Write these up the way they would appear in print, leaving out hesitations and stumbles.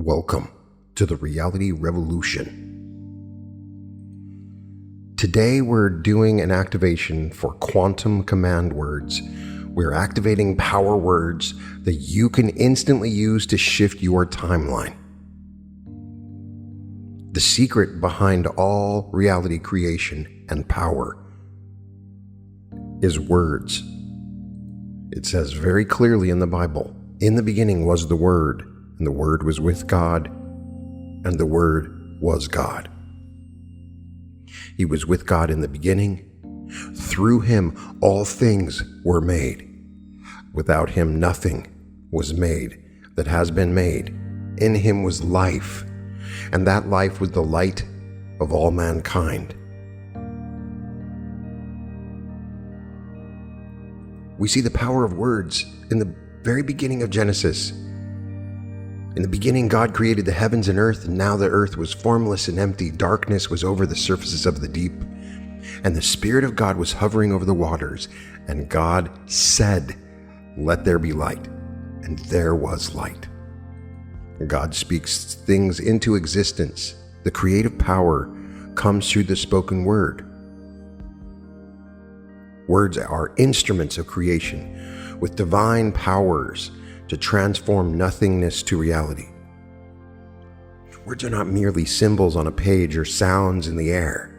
Welcome to the Reality Revolution. Today we're doing an activation for quantum command words. We're activating power words that you can instantly use to shift your timeline. The secret behind all reality creation and power is words. It says very clearly in the Bible, "In the beginning was the Word, and the Word was with God, and the Word was God." He was with God in the beginning. Through him, all things were made. Without him, nothing was made that has been made. In him was life, and that life was the light of all mankind. We see the power of words in the very beginning of Genesis. In the beginning, God created the heavens and earth, and now the earth was formless and empty. Darkness was over the surfaces of the deep, and the Spirit of God was hovering over the waters. And God said, "Let there be light," and there was light. God speaks things into existence. The creative power comes through the spoken word. Words are instruments of creation with divine powers to transform nothingness to reality. Words are not merely symbols on a page or sounds in the air.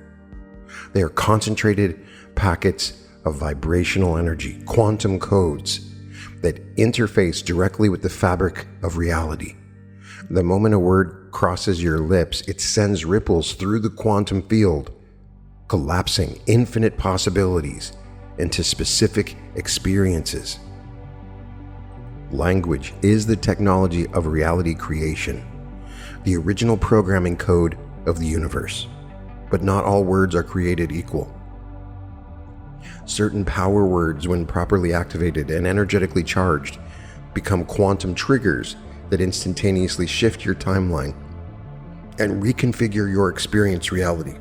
They are concentrated packets of vibrational energy, quantum codes that interface directly with the fabric of reality. The moment a word crosses your lips, it sends ripples through the quantum field, collapsing infinite possibilities into specific experiences. Language is the technology of reality creation, the original programming code of the universe. But not all words are created equal. Certain power words, when properly activated and energetically charged, become quantum triggers that instantaneously shift your timeline and reconfigure your experience reality.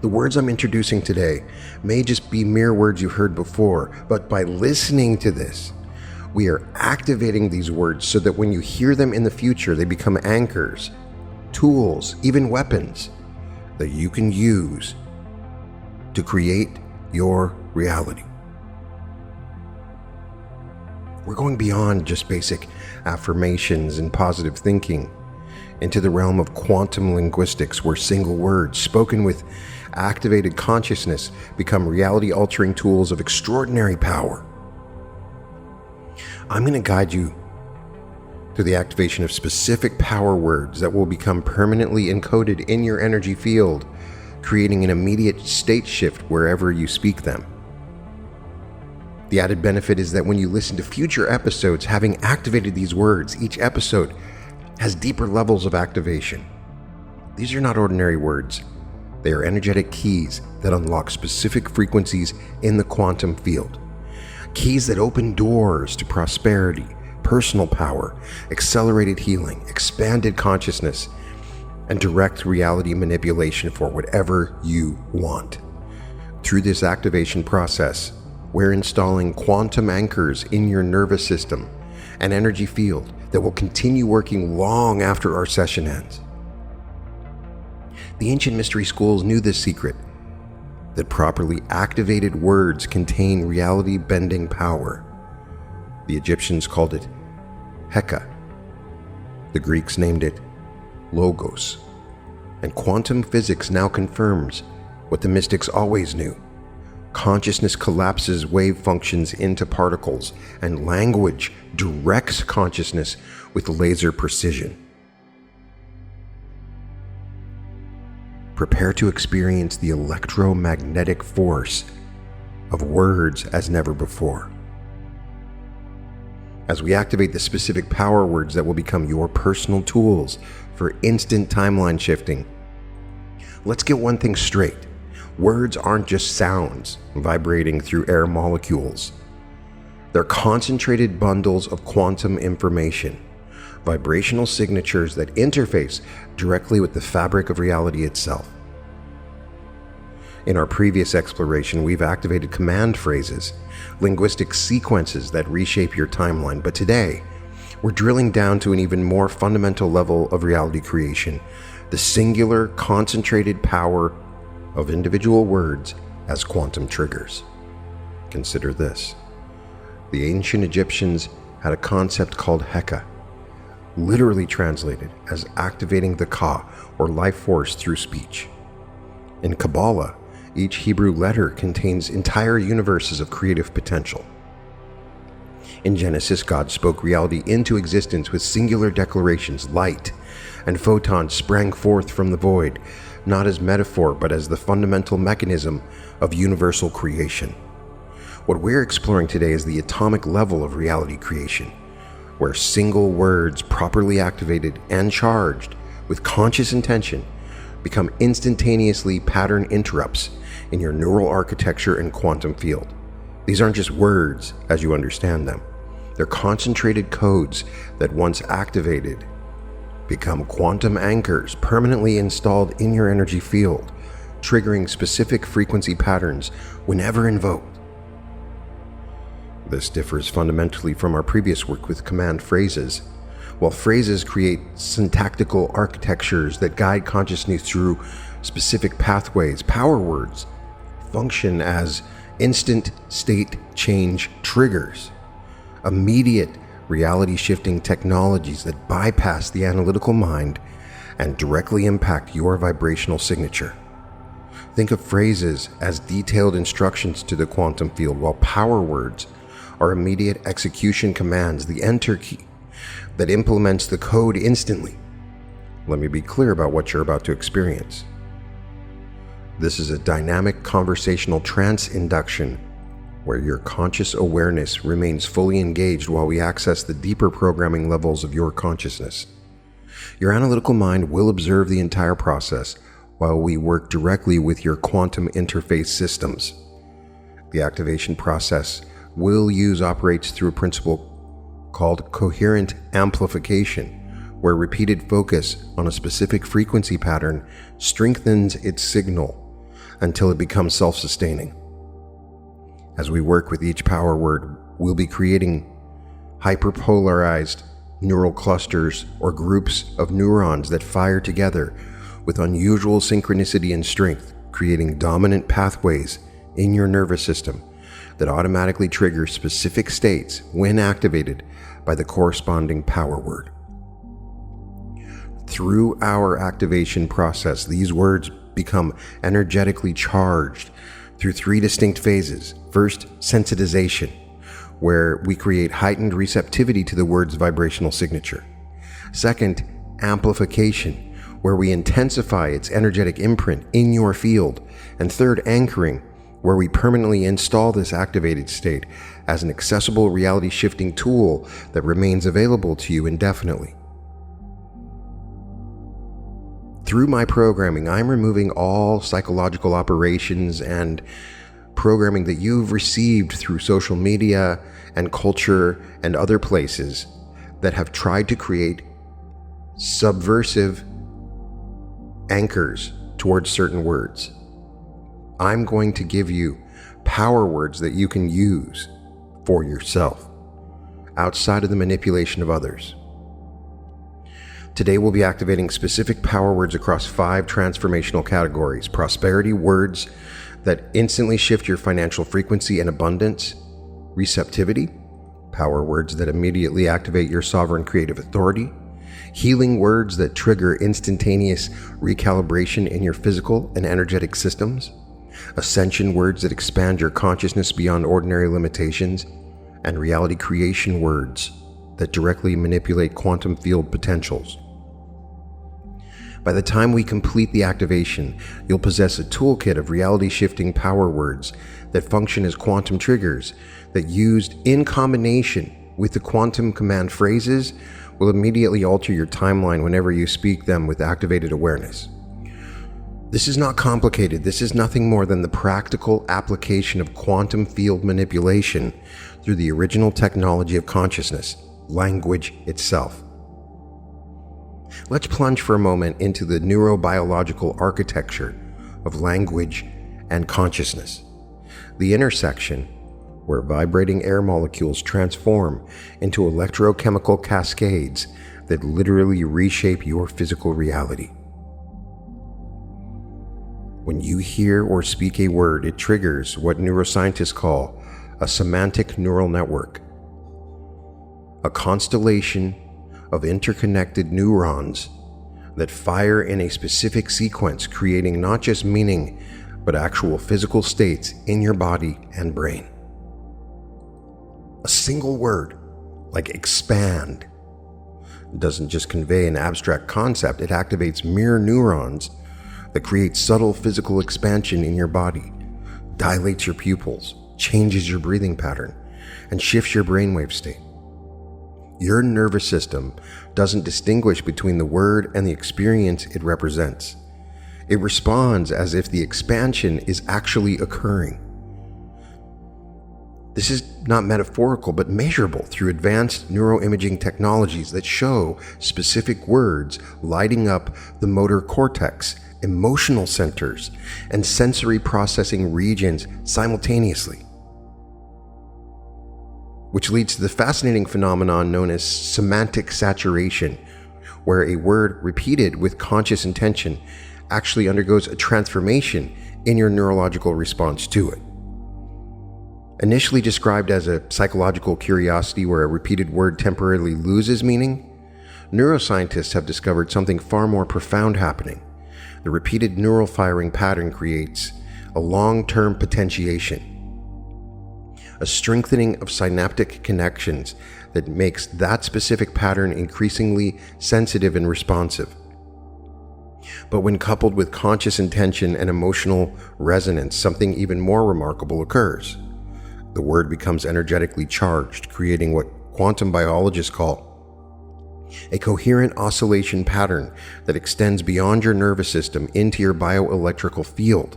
The words I'm introducing today may just be mere words you've heard before, but by listening to this, we are activating these words so that when you hear them in the future, they become anchors, tools, even weapons that you can use to create your reality. We're going beyond just basic affirmations and positive thinking into the realm of quantum linguistics, where single words spoken with activated consciousness become reality-altering tools of extraordinary power. I'm going to guide you through the activation of specific power words that will become permanently encoded in your energy field, creating an immediate state shift wherever you speak them. The added benefit is that when you listen to future episodes, having activated these words, each episode has deeper levels of activation. These are not ordinary words. They are energetic keys that unlock specific frequencies in the quantum field. Keys that open doors to prosperity, personal power, accelerated healing, expanded consciousness, and direct reality manipulation for whatever you want. Through this activation process, we're installing quantum anchors in your nervous system and energy field that will continue working long after our session ends. The ancient mystery schools knew this secret, that properly activated words contain reality-bending power. The Egyptians called it Heka. The Greeks named it Logos. And quantum physics now confirms what the mystics always knew. Consciousness collapses wave functions into particles, and language directs consciousness with laser precision. Prepare to experience the electromagnetic force of words as never before. As we activate the specific power words that will become your personal tools for instant timeline shifting, let's get one thing straight. Words aren't just sounds vibrating through air molecules. They're concentrated bundles of quantum information, vibrational signatures that interface directly with the fabric of reality itself. In our previous exploration, we've activated command phrases, linguistic sequences that reshape your timeline, but today, we're drilling down to an even more fundamental level of reality creation, the singular, concentrated power of individual words as quantum triggers. Consider this. The ancient Egyptians had a concept called Heka, literally translated as activating the Ka, or life force, through speech. In Kabbalah, each Hebrew letter contains entire universes of creative potential. In Genesis, God spoke reality into existence with singular declarations. Light and photons sprang forth from the void, not as metaphor, but as the fundamental mechanism of universal creation. What we're exploring today is the atomic level of reality creation, where single words properly activated and charged with conscious intention become instantaneously pattern interrupts in your neural architecture and quantum field. These aren't just words as you understand them. They're concentrated codes that, once activated, become quantum anchors permanently installed in your energy field, triggering specific frequency patterns whenever invoked. This differs fundamentally from our previous work with command phrases. While phrases create syntactical architectures that guide consciousness through specific pathways, power words function as instant state change triggers, immediate reality-shifting technologies that bypass the analytical mind and directly impact your vibrational signature. Think of phrases as detailed instructions to the quantum field, while power words are immediate execution commands, the enter key that implements the code instantly. Let me be clear about what you're about to experience. This is a dynamic conversational trance induction where your conscious awareness remains fully engaged while we access the deeper programming levels of your consciousness. Your analytical mind will observe the entire process while we work directly with your quantum interface systems. The activation process we'll use operates through a principle called coherent amplification, where repeated focus on a specific frequency pattern strengthens its signal until it becomes self-sustaining. As we work with each power word, we'll be creating hyperpolarized neural clusters or groups of neurons that fire together with unusual synchronicity and strength, creating dominant pathways in your nervous system that automatically trigger specific states when activated by the corresponding power word. Through our activation process, these words become energetically charged through three distinct phases. First, sensitization, where we create heightened receptivity to the word's vibrational signature. Second, amplification, where we intensify its energetic imprint in your field. And third, anchoring, where we permanently install this activated state as an accessible reality-shifting tool that remains available to you indefinitely. Through my programming, I'm removing all psychological operations and programming that you've received through social media and culture and other places that have tried to create subversive anchors towards certain words. I'm going to give you power words that you can use for yourself, outside of the manipulation of others. Today we'll be activating specific power words across 5 transformational categories: prosperity words that instantly shift your financial frequency and abundance; receptivity, power words that immediately activate your sovereign creative authority; healing words that trigger instantaneous recalibration in your physical and energetic systems; ascension words that expand your consciousness beyond ordinary limitations; and reality creation words that directly manipulate quantum field potentials. By the time we complete the activation, you'll possess a toolkit of reality-shifting power words that function as quantum triggers that, used in combination with the quantum command phrases, will immediately alter your timeline whenever you speak them with activated awareness. This is not complicated. This is nothing more than the practical application of quantum field manipulation through the original technology of consciousness, language itself. Let's plunge for a moment into the neurobiological architecture of language and consciousness. The intersection where vibrating air molecules transform into electrochemical cascades that literally reshape your physical reality. When you hear or speak a word, it triggers what neuroscientists call a semantic neural network, a constellation of interconnected neurons that fire in a specific sequence, creating not just meaning, but actual physical states in your body and brain. A single word, like expand, doesn't just convey an abstract concept, it activates mirror neurons that create subtle physical expansion in your body, dilates your pupils, changes your breathing pattern, and shifts your brainwave state. Your nervous system doesn't distinguish between the word and the experience it represents. It responds as if the expansion is actually occurring. This is not metaphorical, but measurable through advanced neuroimaging technologies that show specific words lighting up the motor cortex, emotional centers, and sensory processing regions simultaneously. Which leads to the fascinating phenomenon known as semantic saturation, where a word repeated with conscious intention actually undergoes a transformation in your neurological response to it. Initially described as a psychological curiosity where a repeated word temporarily loses meaning, neuroscientists have discovered something far more profound happening. The repeated neural firing pattern creates a long-term potentiation, a strengthening of synaptic connections that makes that specific pattern increasingly sensitive and responsive. But when coupled with conscious intention and emotional resonance, something even more remarkable occurs. The word becomes energetically charged, creating what quantum biologists call a coherent oscillation pattern that extends beyond your nervous system into your bioelectrical field.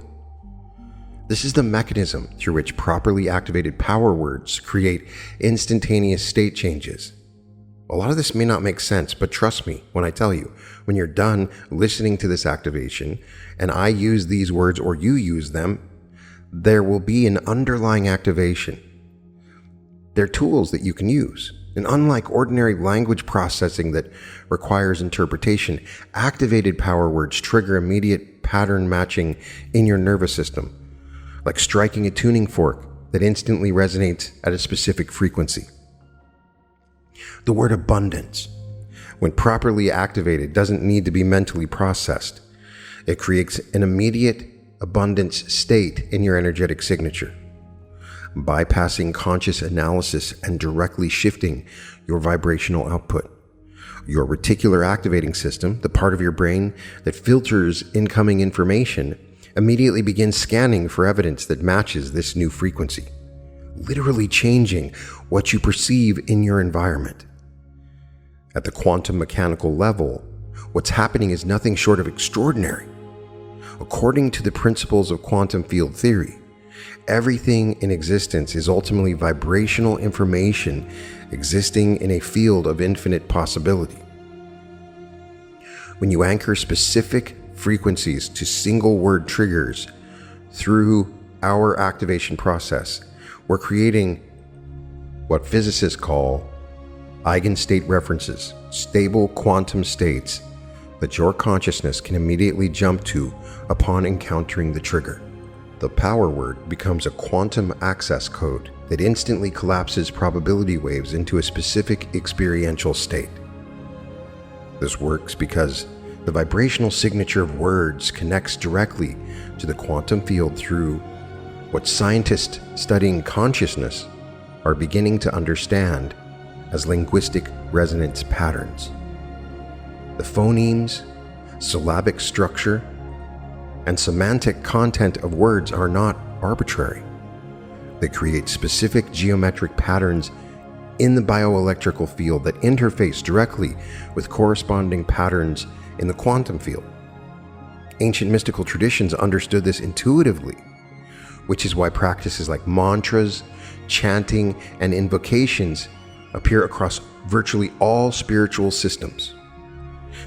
This is the mechanism through which properly activated power words create instantaneous state changes. A lot of this may not make sense, but trust me when I tell you, when you're done listening to this activation, and I use these words or you use them, there will be an underlying activation. They're tools that you can use. And unlike ordinary language processing that requires interpretation, activated power words trigger immediate pattern matching in your nervous system, like striking a tuning fork that instantly resonates at a specific frequency. The word abundance, when properly activated, doesn't need to be mentally processed. It creates an immediate abundance state in your energetic signature, bypassing conscious analysis and directly shifting your vibrational output. Your reticular activating system, the part of your brain that filters incoming information, immediately begins scanning for evidence that matches this new frequency, literally changing what you perceive in your environment. At the quantum mechanical level, what's happening is nothing short of extraordinary. According to the principles of quantum field theory, everything in existence is ultimately vibrational information existing in a field of infinite possibility. When you anchor specific frequencies to single word triggers through our activation process, we're creating what physicists call eigenstate references, stable quantum states that your consciousness can immediately jump to upon encountering the trigger. The power word becomes a quantum access code that instantly collapses probability waves into a specific experiential state. This works because the vibrational signature of words connects directly to the quantum field through what scientists studying consciousness are beginning to understand as linguistic resonance patterns. The phonemes, syllabic structure, and semantic content of words are not arbitrary. They create specific geometric patterns in the bioelectrical field that interface directly with corresponding patterns in the quantum field. Ancient mystical traditions understood this intuitively, which is why practices like mantras, chanting, and invocations appear across virtually all spiritual systems.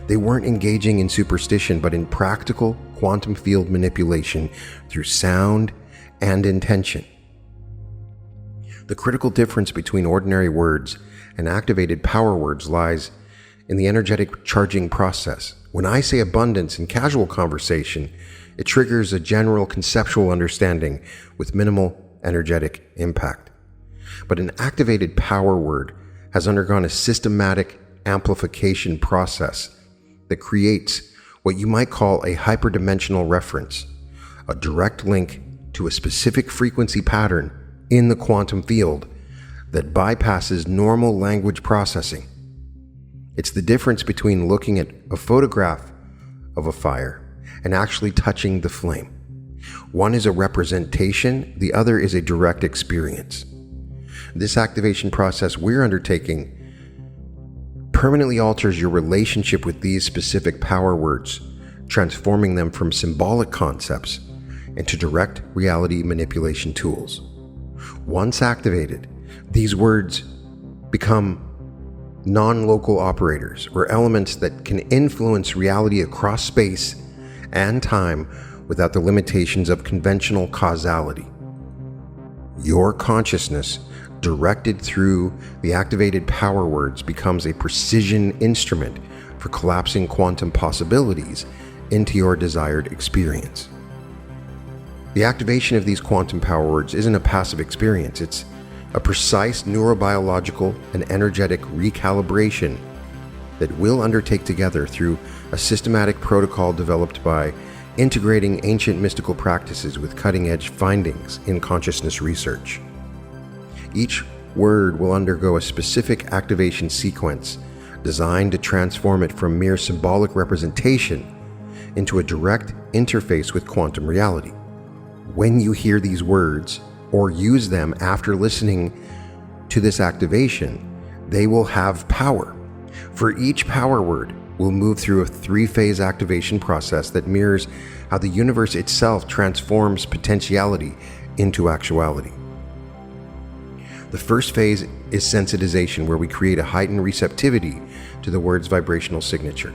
They weren't engaging in superstition, but in practical quantum field manipulation through sound and intention. The critical difference between ordinary words and activated power words lies in the energetic charging process. When I say abundance in casual conversation, it triggers a general conceptual understanding with minimal energetic impact. But an activated power word has undergone a systematic amplification process that creates what you might call a hyperdimensional reference, a direct link to a specific frequency pattern in the quantum field that bypasses normal language processing. It's the difference between looking at a photograph of a fire and actually touching the flame. One is a representation, the other is a direct experience. This activation process we're undertaking permanently alters your relationship with these specific power words, transforming them from symbolic concepts into direct reality manipulation tools. Once activated, these words become non-local operators, or elements that can influence reality across space and time without the limitations of conventional causality. Your consciousness, directed through the activated power words, becomes a precision instrument for collapsing quantum possibilities into your desired experience. The activation of these quantum power words isn't a passive experience, it's a precise neurobiological and energetic recalibration that we'll undertake together through a systematic protocol developed by integrating ancient mystical practices with cutting-edge findings in consciousness research. Each word will undergo a specific activation sequence designed to transform it from mere symbolic representation into a direct interface with quantum reality. When you hear these words, or use them after listening to this activation, they will have power. For each power word, we'll move through a 3-phase activation process that mirrors how the universe itself transforms potentiality into actuality. The first phase is sensitization, where we create a heightened receptivity to the word's vibrational signature.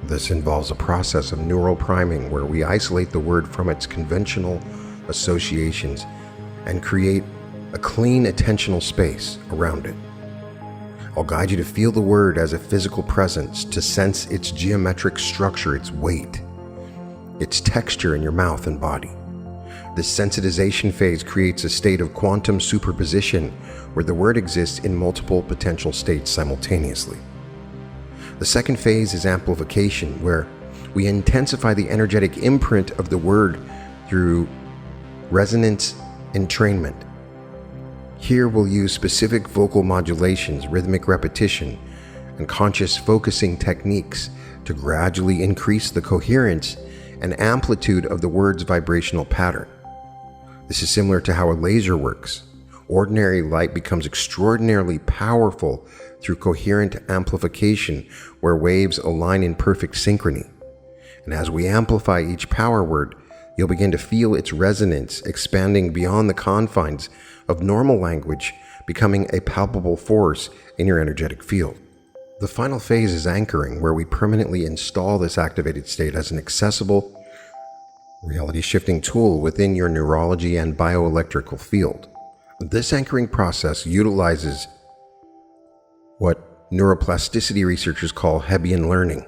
This involves a process of neural priming, where we isolate the word from its conventional associations and create a clean attentional space around it. I'll guide you to feel the word as a physical presence, to sense its geometric structure, its weight, its texture in your mouth and body. This sensitization phase creates a state of quantum superposition where the word exists in multiple potential states simultaneously. The second phase is amplification, where we intensify the energetic imprint of the word through resonance entrainment. Here we'll use specific vocal modulations, rhythmic repetition, and conscious focusing techniques to gradually increase the coherence and amplitude of the word's vibrational pattern. This is similar to how a laser works. Ordinary light becomes extraordinarily powerful through coherent amplification, where waves align in perfect synchrony. And as we amplify each power word, you'll begin to feel its resonance expanding beyond the confines of normal language, becoming a palpable force in your energetic field. The final phase is anchoring, where we permanently install this activated state as an accessible, reality-shifting tool within your neurology and bioelectrical field. This anchoring process utilizes what neuroplasticity researchers call Hebbian learning.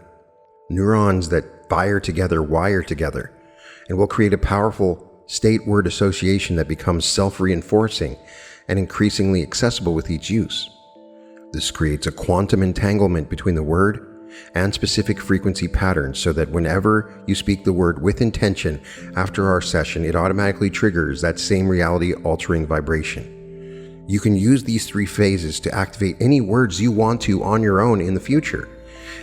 Neurons that fire together wire together, and will create a powerful state-word association that becomes self-reinforcing and increasingly accessible with each use. This creates a quantum entanglement between the word and specific frequency patterns, so that whenever you speak the word with intention after our session, it automatically triggers that same reality-altering vibration. You can use these 3 phases to activate any words you want to on your own in the future.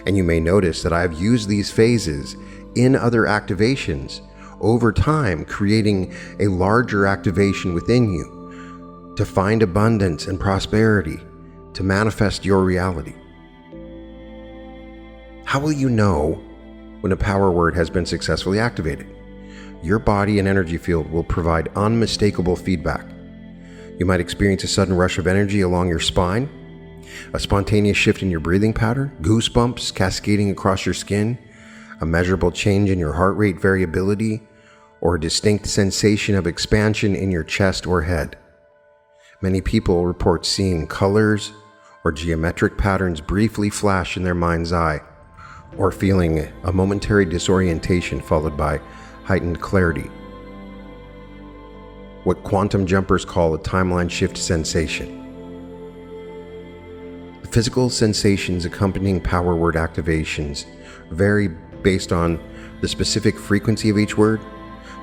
And you may notice that I've used these phases in other activations over time, creating a larger activation within you to find abundance and prosperity, to manifest your reality. How will you know when a power word has been successfully activated? Your body and energy field will provide unmistakable feedback. You might experience a sudden rush of energy along your spine, a spontaneous shift in your breathing pattern, goosebumps cascading across your skin, a measurable change in your heart rate variability, or a distinct sensation of expansion in your chest or head. Many people report seeing colors or geometric patterns briefly flash in their mind's eye, or feeling a momentary disorientation followed by heightened clarity. What quantum jumpers call a timeline shift sensation. The physical sensations accompanying power word activations vary based on the specific frequency of each word,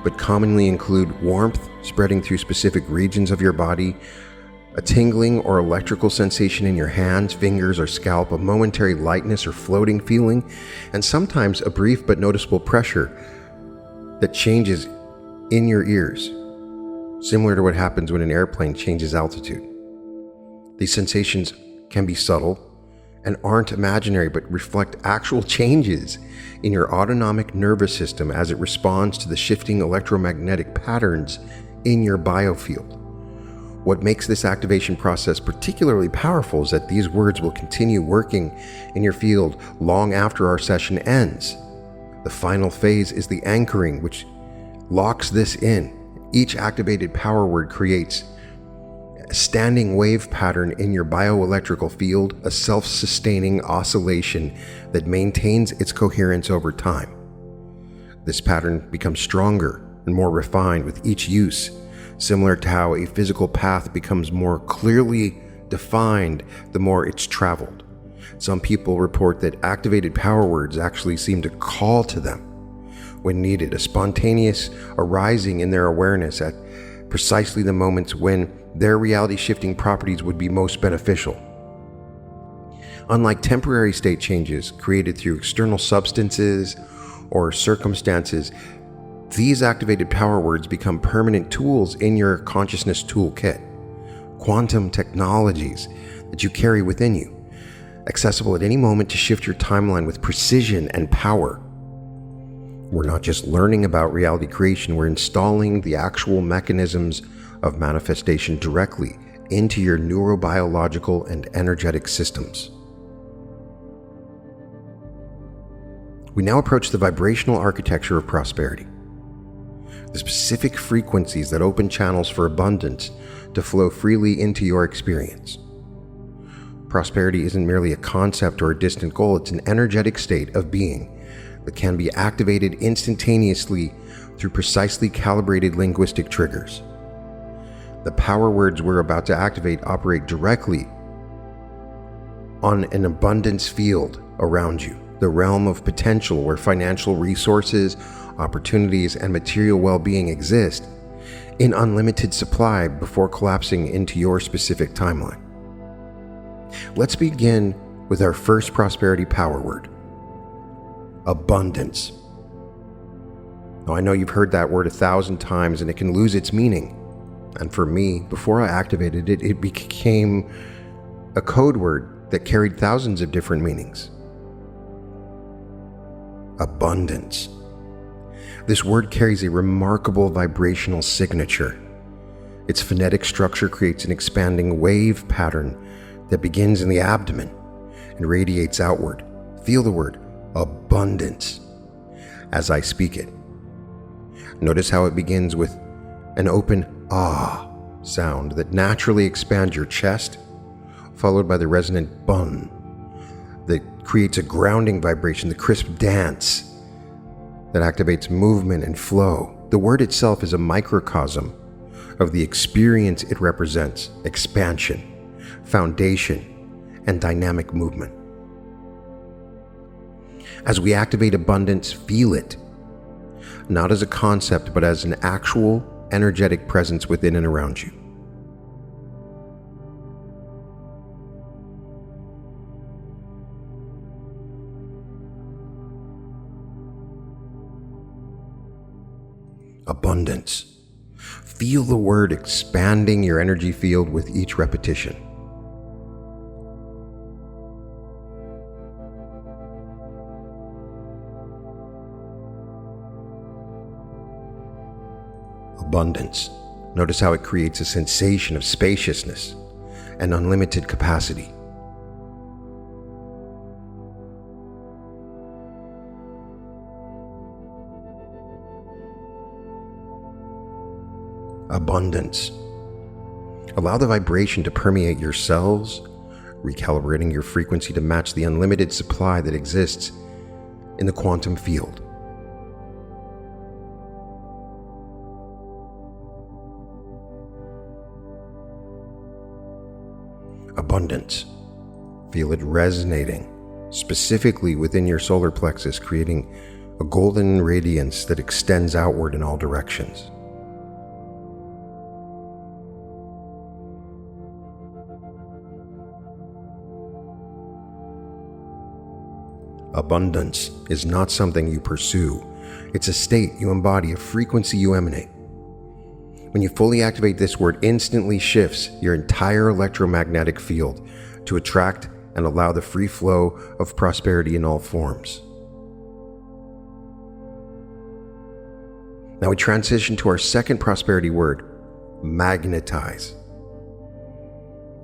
but commonly include warmth spreading through specific regions of your body, a tingling or electrical sensation in your hands, fingers, or scalp, a momentary lightness or floating feeling, and sometimes a brief but noticeable pressure that changes in your ears, similar to what happens when an airplane changes altitude. These sensations can be subtle and aren't imaginary, but reflect actual changes in your autonomic nervous system as it responds to the shifting electromagnetic patterns in your biofield. What makes this activation process particularly powerful is that these words will continue working in your field long after our session ends. The final phase is the anchoring, which locks this in. Each activated power word creates a standing wave pattern in your bioelectrical field, a self-sustaining oscillation that maintains its coherence over time. This pattern becomes stronger and more refined with each use, similar to how a physical path becomes more clearly defined the more it's traveled. Some people report that activated power words actually seem to call to them when needed, a spontaneous arising in their awareness at precisely the moments when their reality-shifting properties would be most beneficial. Unlike temporary state changes created through external substances or circumstances, these activated power words become permanent tools in your consciousness toolkit, quantum technologies that you carry within you, accessible at any moment to shift your timeline with precision and power. We're not just learning about reality creation, we're installing the actual mechanisms of manifestation directly into your neurobiological and energetic systems. We now approach the vibrational architecture of prosperity, the specific frequencies that open channels for abundance to flow freely into your experience. Prosperity isn't merely a concept or a distant goal, it's an energetic state of being that can be activated instantaneously through precisely calibrated linguistic triggers. The power words we're about to activate operate directly on an abundance field around you, the realm of potential where financial resources, opportunities, and material well-being exist in unlimited supply before collapsing into your specific timeline. Let's begin with our first prosperity power word: abundance. Now, I know you've heard that word 1,000 times and it can lose its meaning. And for me, before I activated it, it became a code word that carried thousands of different meanings. Abundance. This word carries a remarkable vibrational signature. Its phonetic structure creates an expanding wave pattern that begins in the abdomen and radiates outward. Feel the word abundance as I speak it. Notice how it begins with an open ah sound that naturally expands your chest, followed by the resonant bun that creates a grounding vibration, the crisp dance that activates movement and flow. The word itself is a microcosm of the experience it represents: expansion, foundation, and dynamic movement. As we activate abundance, feel it, not as a concept, but as an actual energetic presence within and around you. Abundance. Feel the word expanding your energy field with each repetition. Abundance. Notice how it creates a sensation of spaciousness and unlimited capacity. Abundance. Allow the vibration to permeate your cells, recalibrating your frequency to match the unlimited supply that exists in the quantum field. Abundance. Feel it resonating specifically within your solar plexus, creating a golden radiance that extends outward in all directions. Abundance is not something you pursue. It's a state you embody, a frequency you emanate. When you fully activate this word, instantly shifts your entire electromagnetic field to attract and allow the free flow of prosperity in all forms. Now we transition to our second prosperity word, magnetize.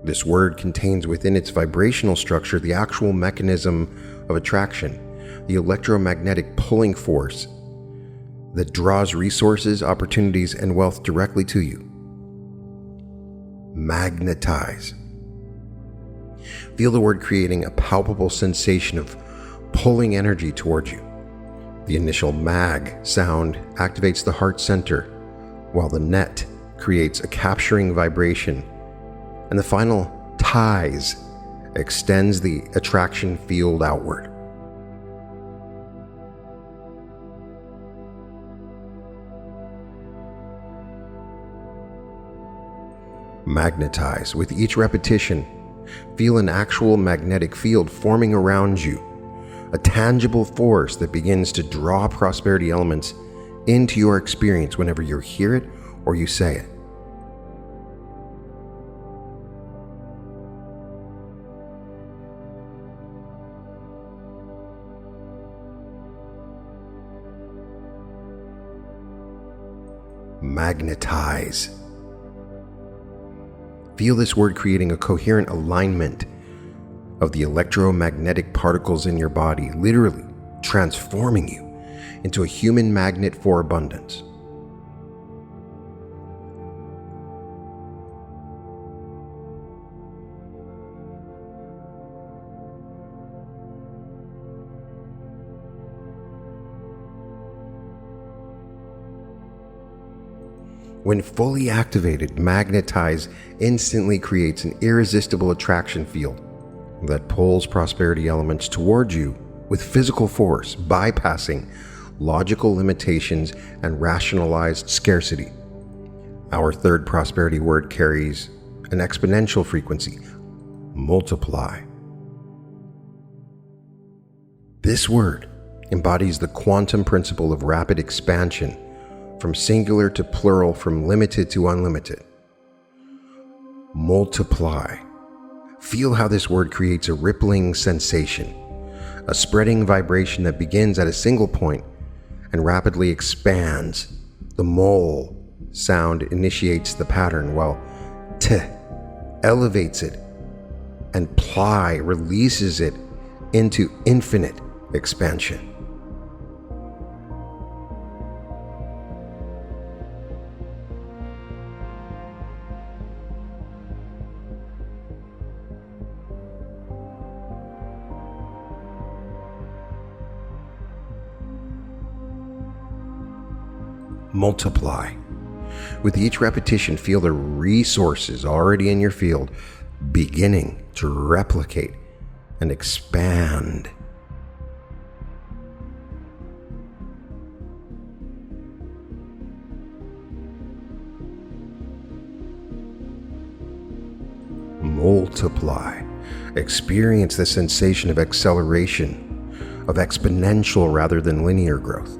This word contains within its vibrational structure the actual mechanism of attraction, the electromagnetic pulling force that draws resources, opportunities, and wealth directly to you. Magnetize. Feel the word creating a palpable sensation of pulling energy towards you. The initial mag sound activates the heart center, while the net creates a capturing vibration, and the final ties extends the attraction field outward. Magnetize. With each repetition, feel an actual magnetic field forming around you, a tangible force that begins to draw prosperity elements into your experience whenever you hear it or you say it. Magnetize. Feel this word creating a coherent alignment of the electromagnetic particles in your body, literally transforming you into a human magnet for abundance. When fully activated, magnetize instantly creates an irresistible attraction field that pulls prosperity elements towards you with physical force, bypassing logical limitations and rationalized scarcity. Our third prosperity word carries an exponential frequency, multiply. This word embodies the quantum principle of rapid expansion, from singular to plural, from limited to unlimited. Multiply. Feel how this word creates a rippling sensation, a spreading vibration that begins at a single point and rapidly expands. The mole sound initiates the pattern, while t elevates it, and ply releases it into infinite expansion. Multiply. With each repetition, feel the resources already in your field beginning to replicate and expand. Multiply. Experience the sensation of acceleration, of exponential rather than linear growth.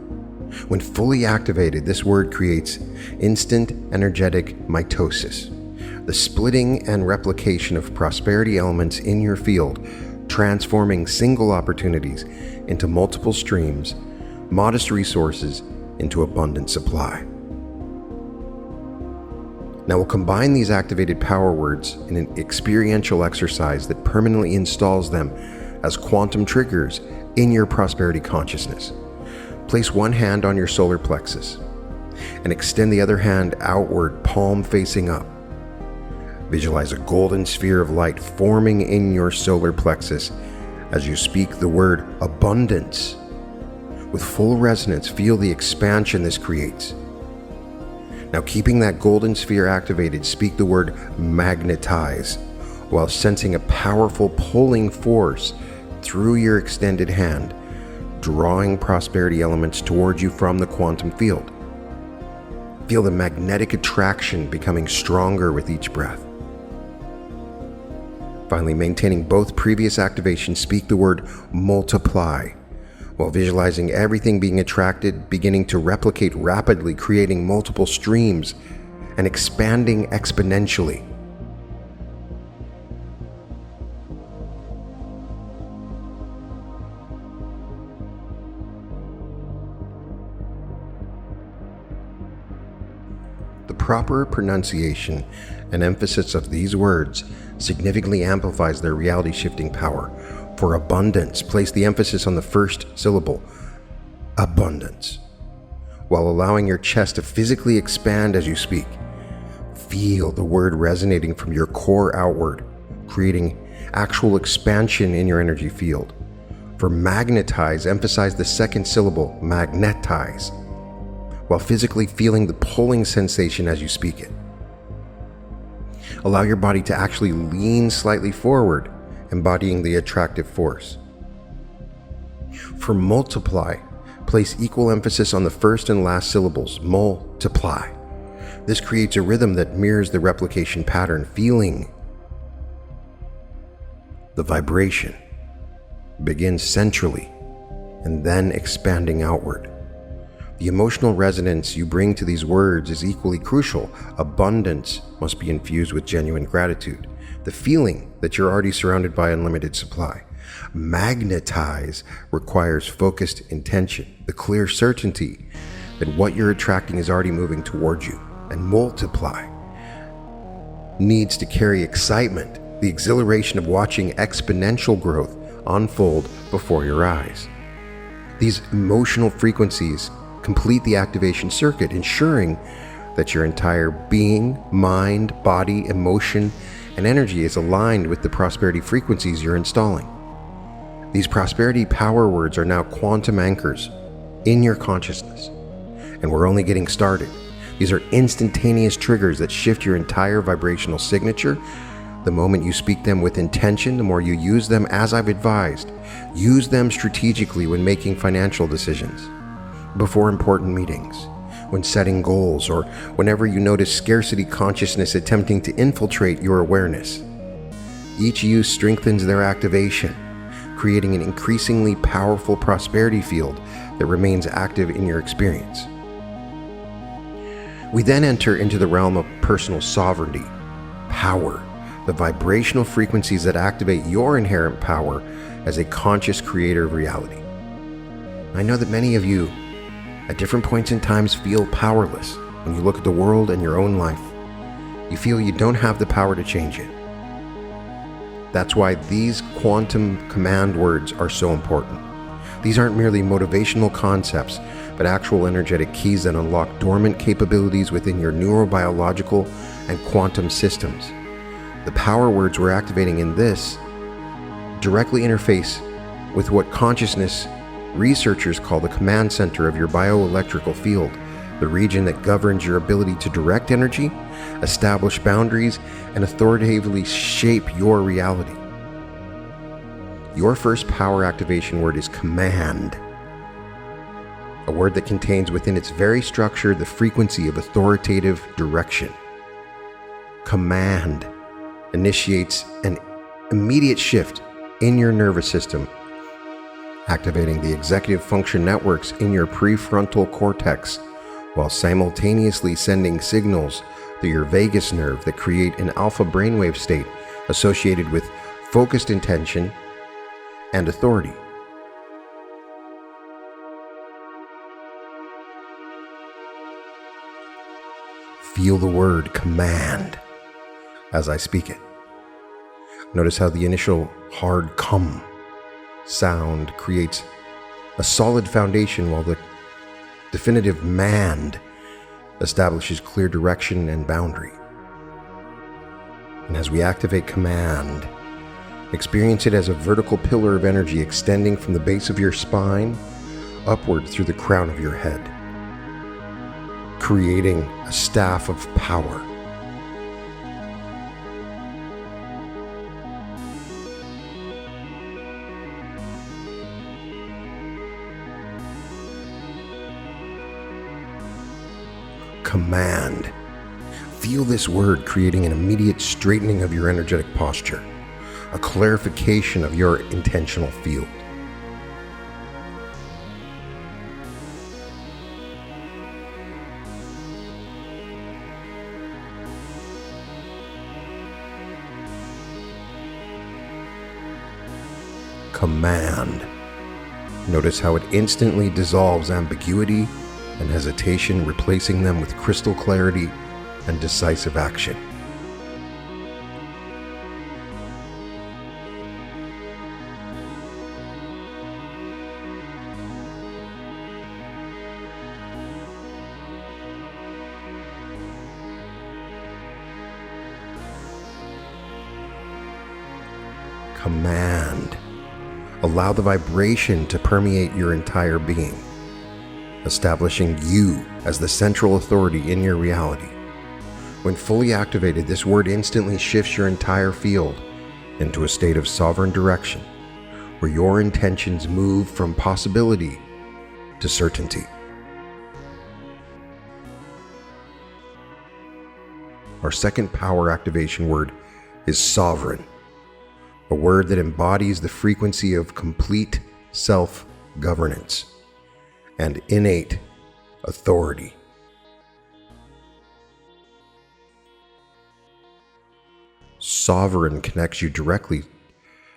When fully activated, this word creates instant energetic mitosis, the splitting and replication of prosperity elements in your field, transforming single opportunities into multiple streams, modest resources into abundant supply. Now we'll combine these activated power words in an experiential exercise that permanently installs them as quantum triggers in your prosperity consciousness. Place one hand on your solar plexus and extend the other hand outward, palm facing up. Visualize a golden sphere of light forming in your solar plexus as you speak the word abundance. With full resonance, feel the expansion this creates. Now, keeping that golden sphere activated, speak the word magnetize while sensing a powerful pulling force through your extended hand, drawing prosperity elements towards you from the quantum field. Feel the magnetic attraction becoming stronger with each breath. Finally, maintaining both previous activations, speak the word multiply while visualizing everything being attracted, beginning to replicate rapidly, creating multiple streams and expanding exponentially. The proper pronunciation and emphasis of these words significantly amplifies their reality-shifting power. For abundance, place the emphasis on the first syllable, abundance, while allowing your chest to physically expand as you speak. Feel the word resonating from your core outward, creating actual expansion in your energy field. For magnetize, emphasize the second syllable, magnetize, while physically feeling the pulling sensation as you speak it. Allow your body to actually lean slightly forward, embodying the attractive force. For multiply, place equal emphasis on the first and last syllables, multiply. This creates a rhythm that mirrors the replication pattern, feeling the vibration begins centrally and then expanding outward. The emotional resonance you bring to these words is equally crucial. Abundance must be infused with genuine gratitude, the feeling that you're already surrounded by unlimited supply. Magnetize requires focused intention, the clear certainty that what you're attracting is already moving towards you. And multiply needs to carry excitement, the exhilaration of watching exponential growth unfold before your eyes. These emotional frequencies complete the activation circuit, ensuring that your entire being, mind, body, emotion, and energy is aligned with the prosperity frequencies you're installing. These prosperity power words are now quantum anchors in your consciousness, and we're only getting started. These are instantaneous triggers that shift your entire vibrational signature. The moment you speak them with intention, the more you use them as I've advised. Use them strategically when making financial decisions, before important meetings, when setting goals, or whenever you notice scarcity consciousness attempting to infiltrate your awareness. Each use strengthens their activation, creating an increasingly powerful prosperity field that remains active in your experience. We then enter into the realm of personal sovereignty, power, the vibrational frequencies that activate your inherent power as a conscious creator of reality. I know that many of you, at different points in time, feel powerless when you look at the world and your own life. You feel you don't have the power to change it. That's why these quantum command words are so important. These aren't merely motivational concepts, but actual energetic keys that unlock dormant capabilities within your neurobiological and quantum systems. The power words we're activating in this directly interface with what consciousness researchers call the command center of your bioelectrical field, the region that governs your ability to direct energy, establish boundaries, and authoritatively shape your reality. Your first power activation word is command, a word that contains within its very structure the frequency of authoritative direction. Command initiates an immediate shift in your nervous system, activating the executive function networks in your prefrontal cortex, while simultaneously sending signals through your vagus nerve that create an alpha brainwave state associated with focused intention and authority. Feel the word command as I speak it. Notice how the initial hard come sound creates a solid foundation, while the definitive mand establishes clear direction and boundary. And as we activate command, experience it as a vertical pillar of energy extending from the base of your spine upward through the crown of your head, creating a staff of power. Command. Feel this word creating an immediate straightening of your energetic posture, a clarification of your intentional field. Command. Notice how it instantly dissolves ambiguity and hesitation, replacing them with crystal clarity and decisive action. Command. Allow the vibration to permeate your entire being, establishing you as the central authority in your reality. When fully activated, this word instantly shifts your entire field into a state of sovereign direction, where your intentions move from possibility to certainty. Our second power activation word is sovereign, a word that embodies the frequency of complete self-governance and innate authority. Sovereign connects you directly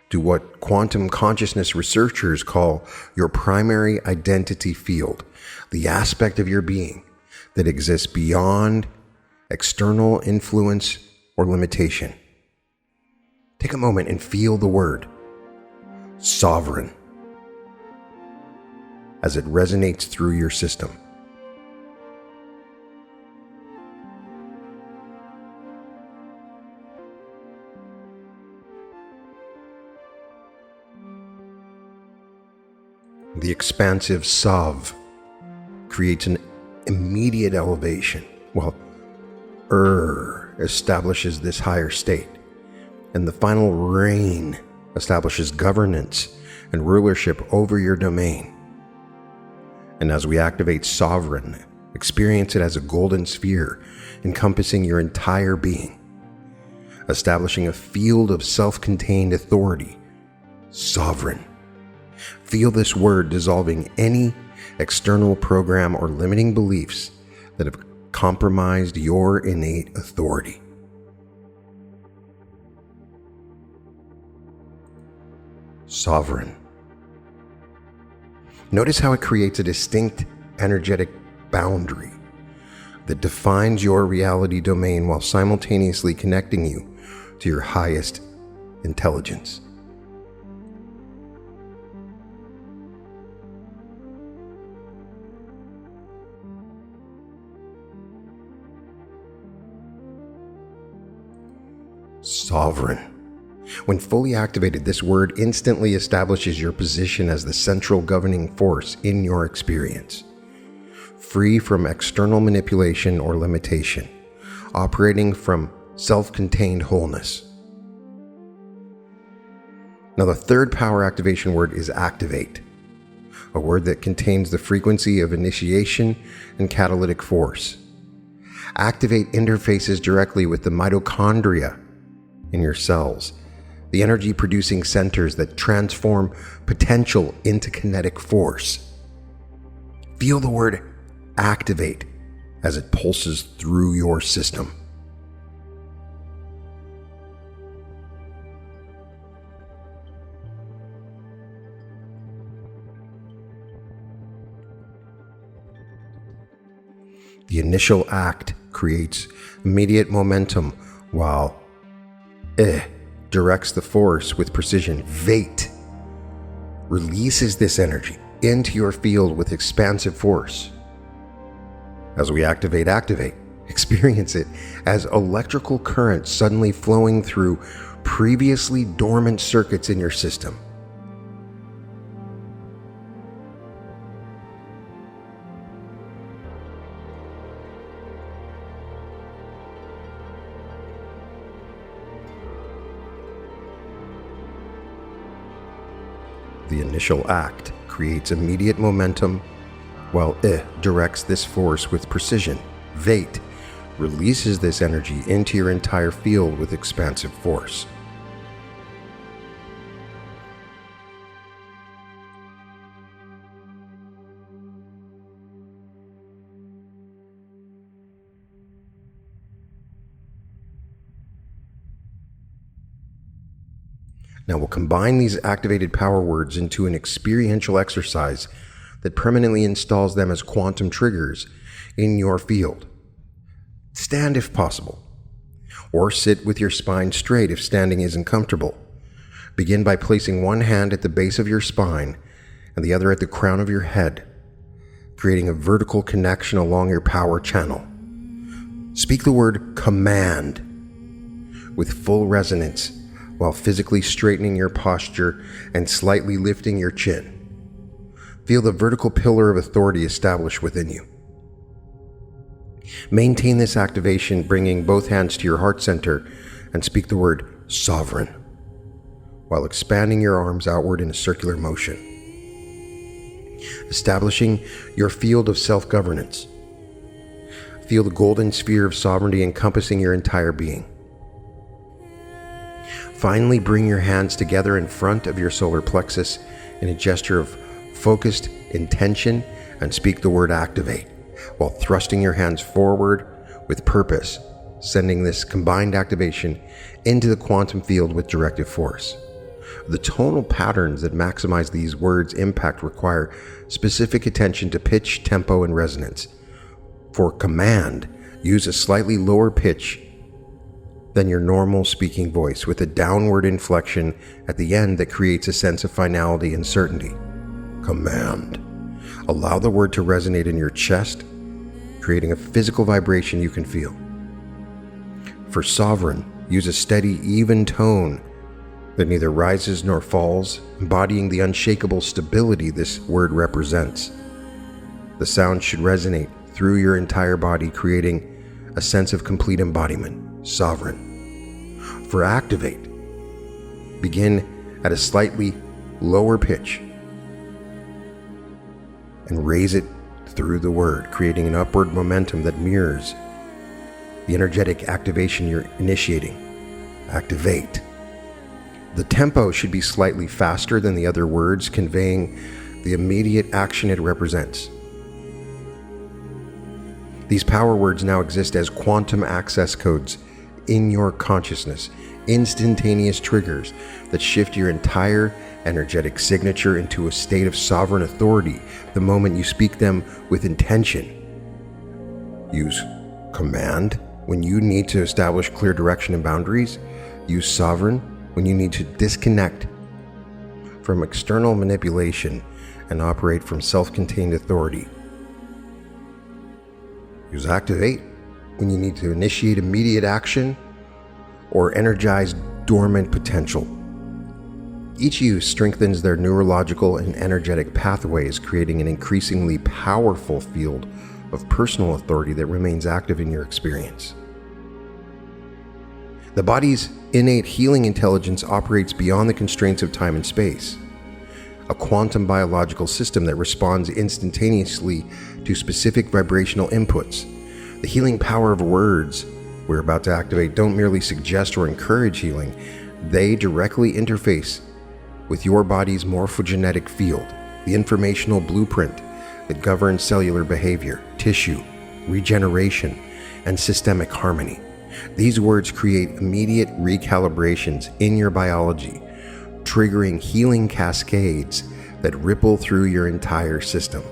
to what quantum consciousness researchers call your primary identity field, the aspect of your being that exists beyond external influence or limitation. Take a moment and feel the word sovereign as it resonates through your system. The expansive Sav creates an immediate elevation, while establishes this higher state, and the final Reign establishes governance and rulership over your domain. And as we activate Sovereign, experience it as a golden sphere encompassing your entire being, establishing a field of self-contained authority. Sovereign. Feel this word dissolving any external program or limiting beliefs that have compromised your innate authority. Sovereign. Notice how it creates a distinct energetic boundary that defines your reality domain while simultaneously connecting you to your highest intelligence. Sovereign. When fully activated, this word instantly establishes your position as the central governing force in your experience, free from external manipulation or limitation, operating from self-contained wholeness. Now, the third power activation word is activate, a word that contains the frequency of initiation and catalytic force. Activate interfaces directly with the mitochondria in your cells, the energy-producing centers that transform potential into kinetic force. Feel the word activate as it pulses through your system. The initial act creates immediate momentum, while directs the force with precision. Vate releases this energy into your field with expansive force. As we activate, Experience it as electrical currents suddenly flowing through previously dormant circuits in your system. The initial act creates immediate momentum, while directs this force with precision. Vate releases this energy into your entire field with expansive force. Now we'll combine these activated power words into an experiential exercise that permanently installs them as quantum triggers in your field. Stand if possible, or sit with your spine straight if standing isn't comfortable. Begin by placing one hand at the base of your spine and the other at the crown of your head, creating a vertical connection along your power channel. Speak the word command with full resonance while physically straightening your posture and slightly lifting your chin. Feel the vertical pillar of authority established within you. Maintain this activation, bringing both hands to your heart center, and speak the word sovereign, while expanding your arms outward in a circular motion. Establishing your field of self-governance. Feel the golden sphere of sovereignty encompassing your entire being. Finally, bring your hands together in front of your solar plexus in a gesture of focused intention and speak the word activate, while thrusting your hands forward with purpose, sending this combined activation into the quantum field with directive force. The tonal patterns that maximize these words' impact require specific attention to pitch, tempo, and resonance. For command, use a slightly lower pitch than your normal speaking voice, with a downward inflection at the end that creates a sense of finality and certainty. Command. Allow the word to resonate in your chest, creating a physical vibration you can feel. For sovereign, use a steady, even tone that neither rises nor falls, embodying the unshakable stability this word represents. The sound should resonate through your entire body, creating a sense of complete embodiment. Sovereign. For activate, begin at a slightly lower pitch and raise it through the word, creating an upward momentum that mirrors the energetic activation you're initiating. Activate. The tempo should be slightly faster than the other words, conveying the immediate action it represents. These power words now exist as quantum access codes in your consciousness, instantaneous triggers that shift your entire energetic signature into a state of sovereign authority the moment you speak them with intention. Use command when you need to establish clear direction and boundaries. Use sovereign when you need to disconnect from external manipulation and operate from self-contained authority. Use activate when you need to initiate immediate action or energize dormant potential. Each use strengthens their neurological and energetic pathways, creating an increasingly powerful field of personal authority that remains active in your experience. The body's innate healing intelligence operates beyond the constraints of time and space, a quantum biological system that responds instantaneously to specific vibrational inputs. The healing power of words we're about to activate don't merely suggest or encourage healing, they directly interface with your body's morphogenetic field, the informational blueprint that governs cellular behavior, tissue, regeneration, and systemic harmony. These words create immediate recalibrations in your biology, triggering healing cascades that ripple through your entire system.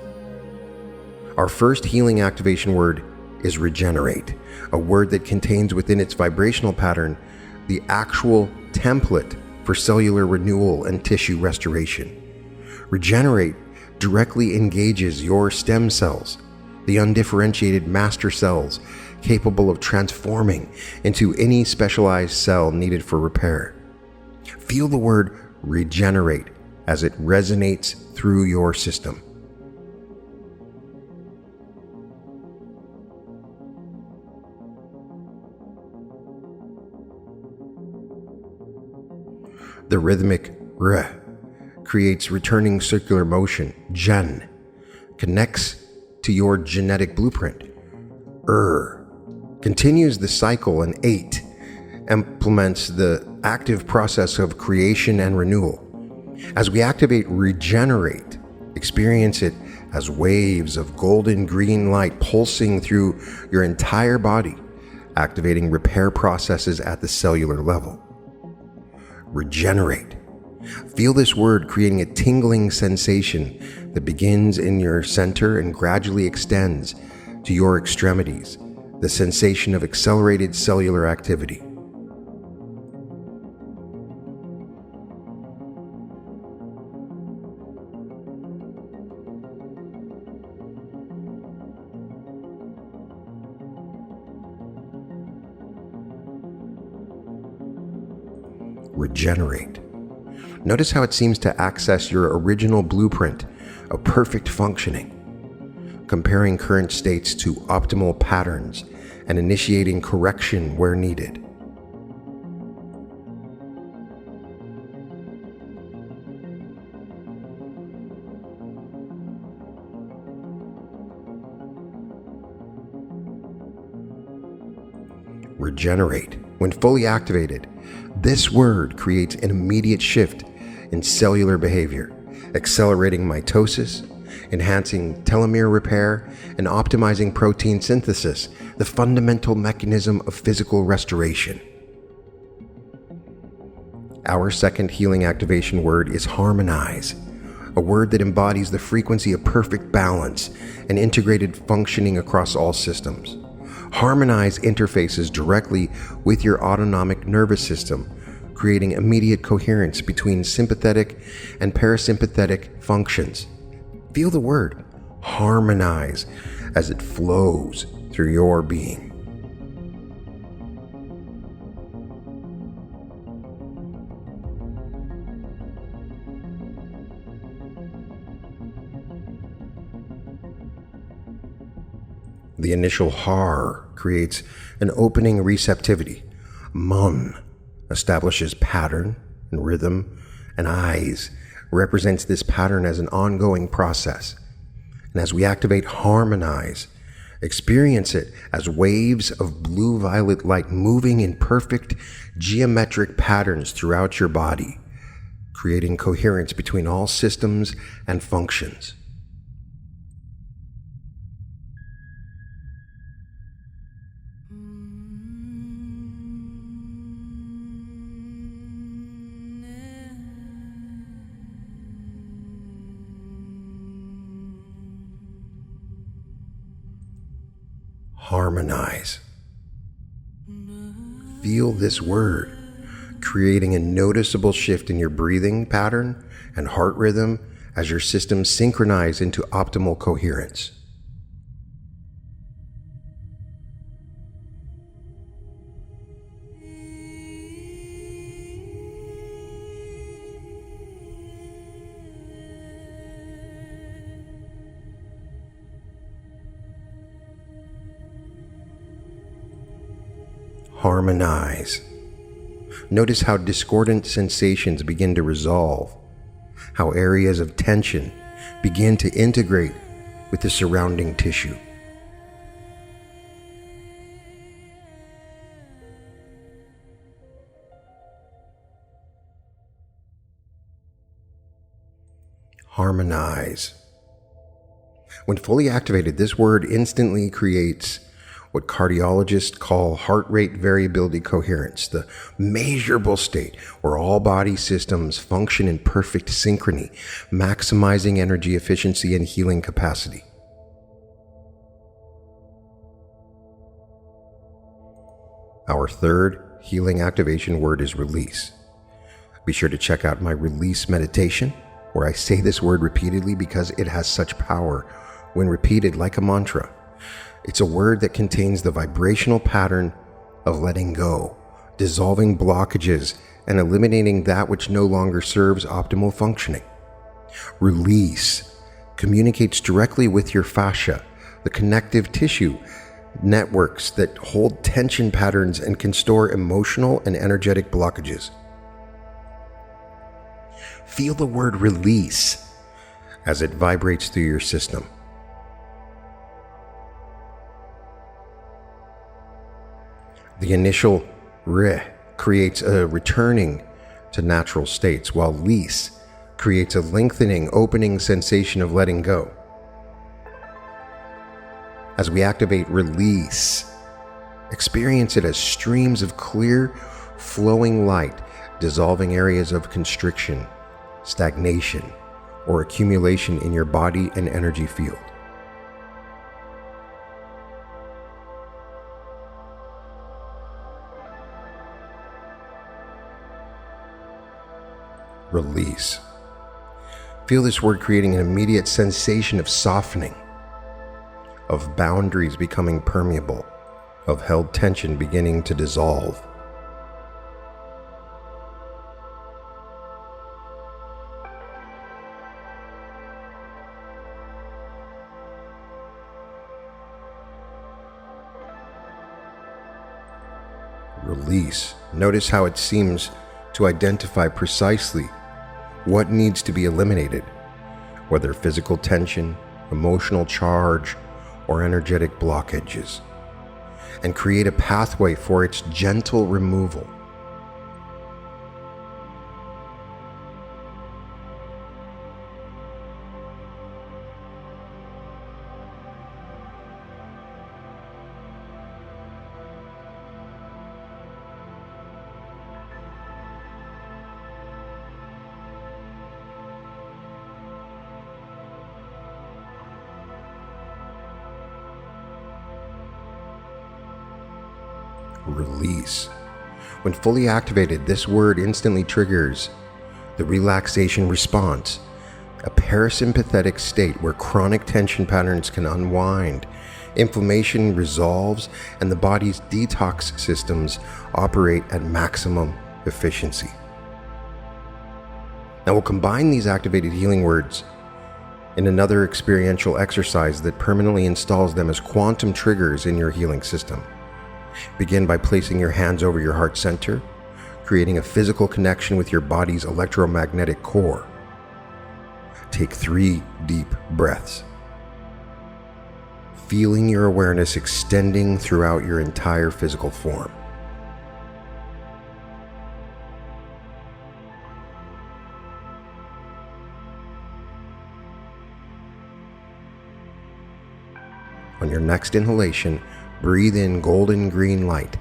Our first healing activation word is regenerate, a word that contains within its vibrational pattern the actual template for cellular renewal and tissue restoration. Regenerate directly engages your stem cells, the undifferentiated master cells capable of transforming into any specialized cell needed for repair. Feel the word regenerate as it resonates through your system. The rhythmic R creates returning circular motion. Gen connects to your genetic blueprint. Continues the cycle, and 8 implements the active process of creation and renewal. As we activate regenerate, experience it as waves of golden green light pulsing through your entire body, activating repair processes at the cellular level. Regenerate. Feel this word creating a tingling sensation that begins in your center and gradually extends to your extremities, the sensation of accelerated cellular activity. Regenerate. Notice how it seems to access your original blueprint of perfect functioning, comparing current states to optimal patterns and initiating correction where needed. Regenerate. When fully activated, this word creates an immediate shift in cellular behavior, accelerating mitosis, enhancing telomere repair, and optimizing protein synthesis, the fundamental mechanism of physical restoration. Our second healing activation word is harmonize, a word that embodies the frequency of perfect balance and integrated functioning across all systems. Harmonize interfaces directly with your autonomic nervous system, creating immediate coherence between sympathetic and parasympathetic functions. Feel the word harmonize as it flows through your being. The initial har creates an opening receptivity. Mon establishes pattern and rhythm, and eyes represents this pattern as an ongoing process. And as we activate harmonize, experience it as waves of blue-violet light moving in perfect geometric patterns throughout your body, creating coherence between all systems and functions. Harmonize. Feel this word creating a noticeable shift in your breathing pattern and heart rhythm as your systems synchronize into optimal coherence. Harmonize. Notice how discordant sensations begin to resolve, how areas of tension begin to integrate with the surrounding tissue. Harmonize. When fully activated, this word instantly creates what cardiologists call heart rate variability coherence, the measurable state where all body systems function in perfect synchrony, maximizing energy efficiency and healing capacity. Our third healing activation word is release. Be sure to check out my release meditation, where I say this word repeatedly because it has such power when repeated like a mantra. It's a word that contains the vibrational pattern of letting go, dissolving blockages, and eliminating that which no longer serves optimal functioning. Release communicates directly with your fascia, the connective tissue networks that hold tension patterns and can store emotional and energetic blockages. Feel the word release as it vibrates through your system. The initial re creates a returning to natural states, while lease creates a lengthening, opening sensation of letting go. As we activate release, experience it as streams of clear, flowing light, dissolving areas of constriction, stagnation, or accumulation in your body and energy field. Release. Feel this word creating an immediate sensation of softening, of boundaries becoming permeable, of held tension beginning to dissolve. Release. Notice how it seems to identify precisely what needs to be eliminated, whether physical tension, emotional charge, or energetic blockages, and create a pathway for its gentle removal. Release. When fully activated, this word instantly triggers the relaxation response, a parasympathetic state where chronic tension patterns can unwind, inflammation resolves, and the body's detox systems operate at maximum efficiency. Now we'll combine these activated healing words in another experiential exercise that permanently installs them as quantum triggers in your healing system. Begin by placing your hands over your heart center, creating a physical connection with your body's electromagnetic core. Take 3 deep breaths, feeling your awareness extending throughout your entire physical form. On your next inhalation, breathe in golden green light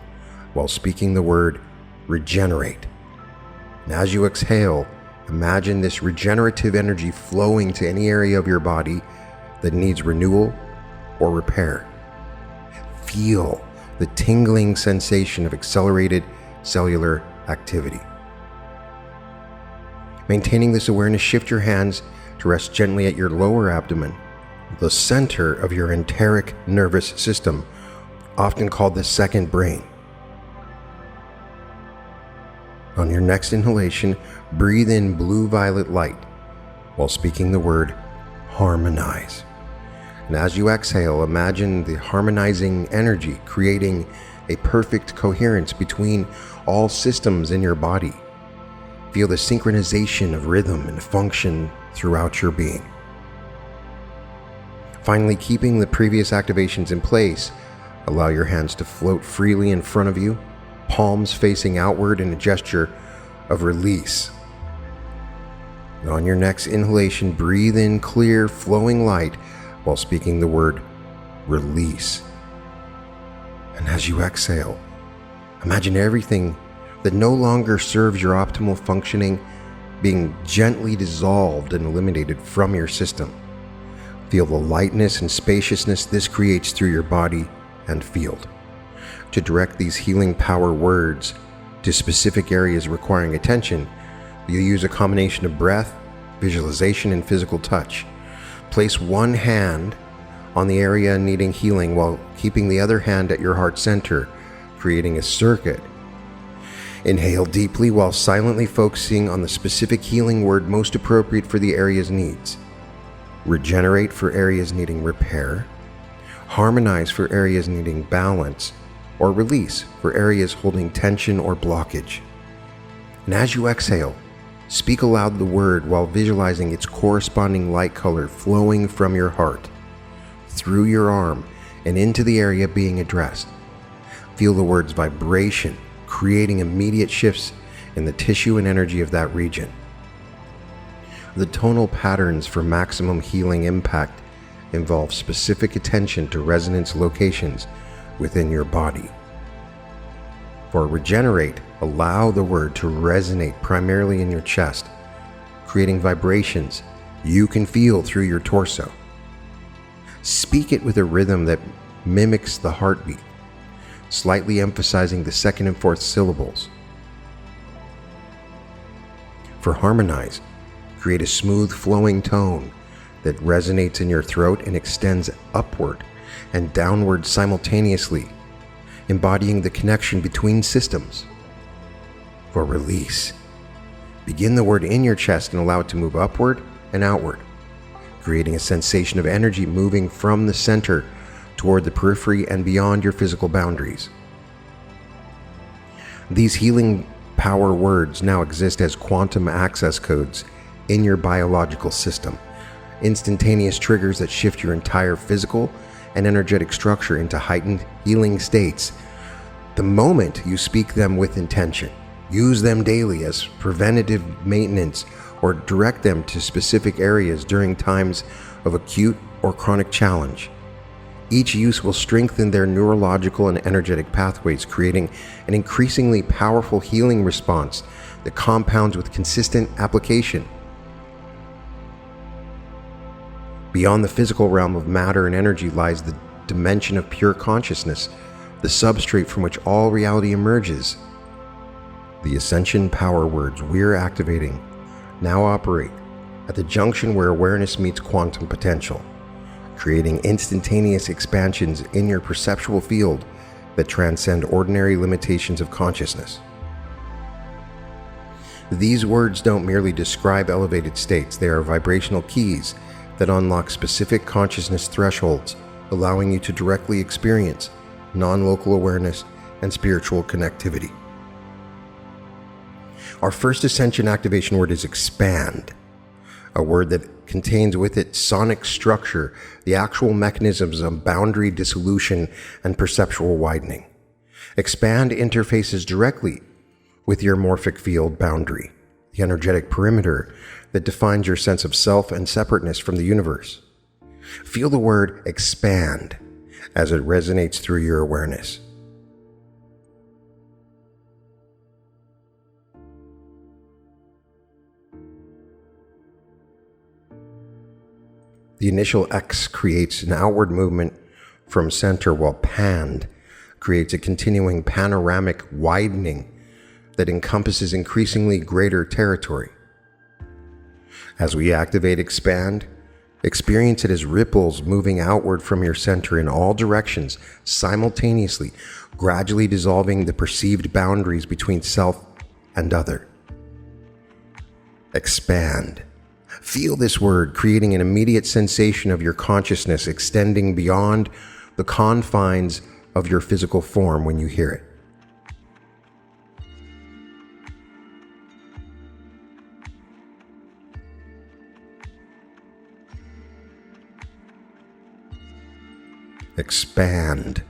while speaking the word regenerate. And as you exhale, imagine this regenerative energy flowing to any area of your body that needs renewal or repair. Feel the tingling sensation of accelerated cellular activity. Maintaining this awareness, shift your hands to rest gently at your lower abdomen, the center of your enteric nervous system, often called the second brain. On your next inhalation, breathe in blue-violet light while speaking the word harmonize. And as you exhale, imagine the harmonizing energy creating a perfect coherence between all systems in your body. Feel the synchronization of rhythm and function throughout your being. Finally, keeping the previous activations in place, allow your hands to float freely in front of you, palms facing outward in a gesture of release. And on your next inhalation, breathe in clear, flowing light while speaking the word release. And as you exhale, imagine everything that no longer serves your optimal functioning being gently dissolved and eliminated from your system. Feel the lightness and spaciousness this creates through your body and field. To direct these healing power words to specific areas requiring attention, you use a combination of breath, visualization, and physical touch. Place one hand on the area needing healing while keeping the other hand at your heart center, creating a circuit. Inhale deeply while silently focusing on the specific healing word most appropriate for the area's needs. Regenerate for areas needing repair. Harmonize for areas needing balance, or release for areas holding tension or blockage. And as you exhale, speak aloud the word while visualizing its corresponding light color flowing from your heart, through your arm, and into the area being addressed. Feel the word's vibration, creating immediate shifts in the tissue and energy of that region. The tonal patterns for maximum healing impact involve specific attention to resonance locations within your body. For regenerate, allow the word to resonate primarily in your chest, creating vibrations you can feel through your torso. Speak it with a rhythm that mimics the heartbeat, slightly emphasizing the second and fourth syllables. For harmonize, create a smooth flowing tone that resonates in your throat and extends upward and downward simultaneously, embodying the connection between systems. For release, begin the word in your chest and allow it to move upward and outward, creating a sensation of energy moving from the center toward the periphery and beyond your physical boundaries. These healing power words now exist as quantum access codes in your biological system, instantaneous triggers that shift your entire physical and energetic structure into heightened healing states the moment you speak them with intention. Use them daily as preventative maintenance or direct them to specific areas during times of acute or chronic challenge. Each use will strengthen their neurological and energetic pathways, creating an increasingly powerful healing response that compounds with consistent application. Beyond the physical realm of matter and energy lies the dimension of pure consciousness, the substrate from which all reality emerges. The Ascension power words we're activating now operate at the junction where awareness meets quantum potential, creating instantaneous expansions in your perceptual field that transcend ordinary limitations of consciousness. These words don't merely describe elevated states, they are vibrational keys that unlock specific consciousness thresholds, allowing you to directly experience non-local awareness and spiritual connectivity. Our first Ascension activation word is expand, a word that contains with its sonic structure the actual mechanisms of boundary dissolution and perceptual widening. Expand interfaces directly with your morphic field boundary, the energetic perimeter that defines your sense of self and separateness from the universe. Feel the word expand as it resonates through your awareness. The initial X creates an outward movement from center, while panned creates a continuing panoramic widening that encompasses increasingly greater territory. As we activate expand, experience it as ripples moving outward from your center in all directions simultaneously, gradually dissolving the perceived boundaries between self and other. Expand. Feel this word creating an immediate sensation of your consciousness extending beyond the confines of your physical form when you hear it. Expand.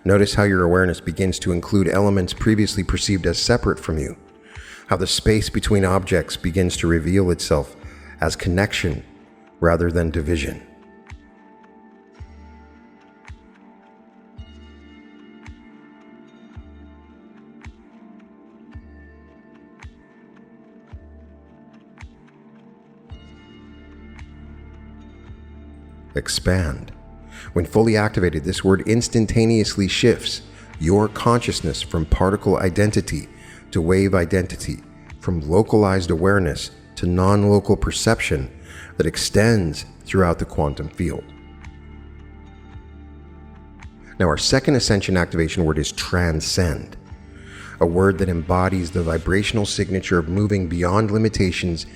Notice how your awareness begins to include elements previously perceived as separate from you, how the space between objects begins to reveal itself as connection rather than division. Expand. When fully activated, this word instantaneously shifts your consciousness from particle identity to wave identity, from localized awareness to non-local perception that extends throughout the quantum field. Now, our second Ascension activation word is transcend, a word that embodies the vibrational signature of moving beyond limitations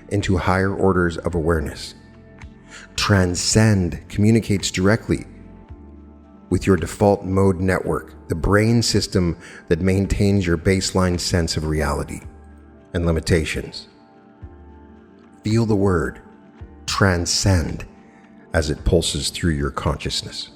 into higher orders of awareness. Transcend communicates directly with your default mode network, the brain system that maintains your baseline sense of reality and limitations. Feel the word transcend as it pulses through your consciousness.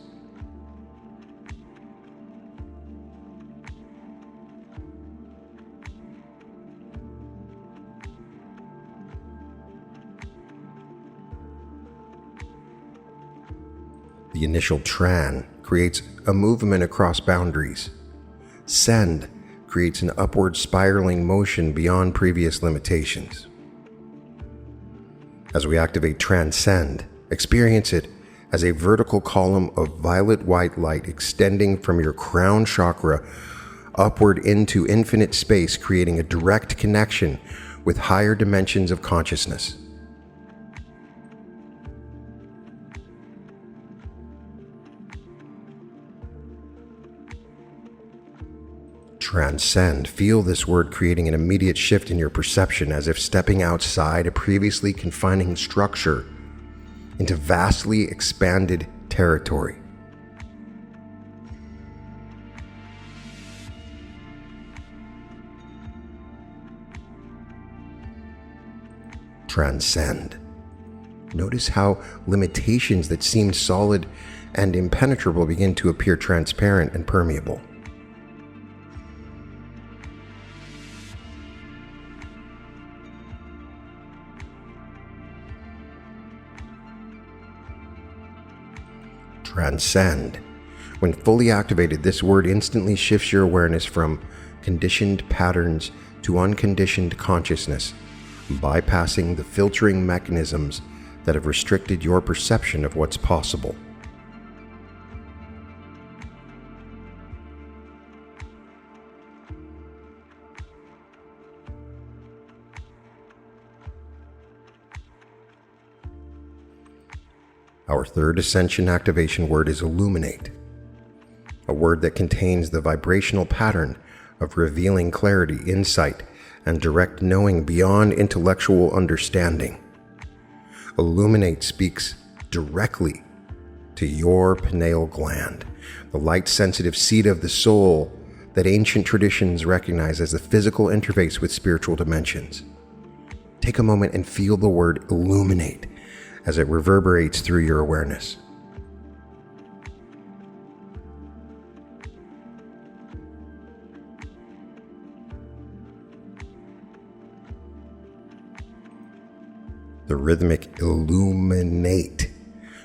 The initial tran creates a movement across boundaries. Send creates an upward spiraling motion beyond previous limitations. As we activate transcend, experience it as a vertical column of violet-white light extending from your crown chakra upward into infinite space, creating a direct connection with higher dimensions of consciousness. Transcend. Feel this word creating an immediate shift in your perception, as if stepping outside a previously confining structure into vastly expanded territory. Transcend. Notice how limitations that seemed solid and impenetrable begin to appear transparent and permeable. Transcend. When fully activated, this word instantly shifts your awareness from conditioned patterns to unconditioned consciousness, bypassing the filtering mechanisms that have restricted your perception of what's possible. Our third Ascension activation word is illuminate, a word that contains the vibrational pattern of revealing clarity, insight, and direct knowing beyond intellectual understanding. Illuminate speaks directly to your pineal gland, the light-sensitive seat of the soul that ancient traditions recognize as the physical interface with spiritual dimensions. Take a moment and feel the word illuminate as it reverberates through your awareness. The rhythmic illuminate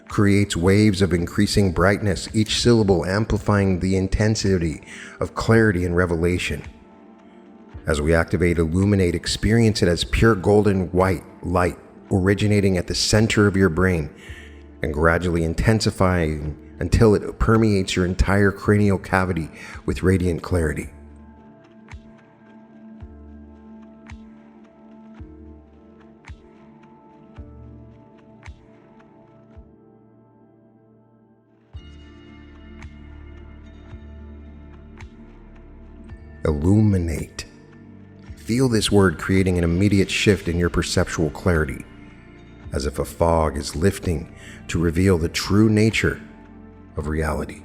creates waves of increasing brightness, each syllable amplifying the intensity of clarity and revelation. As we activate illuminate, experience it as pure golden white light originating at the center of your brain and gradually intensifying until it permeates your entire cranial cavity with radiant clarity. Illuminate. Feel this word creating an immediate shift in your perceptual clarity, as if a fog is lifting to reveal the true nature of reality.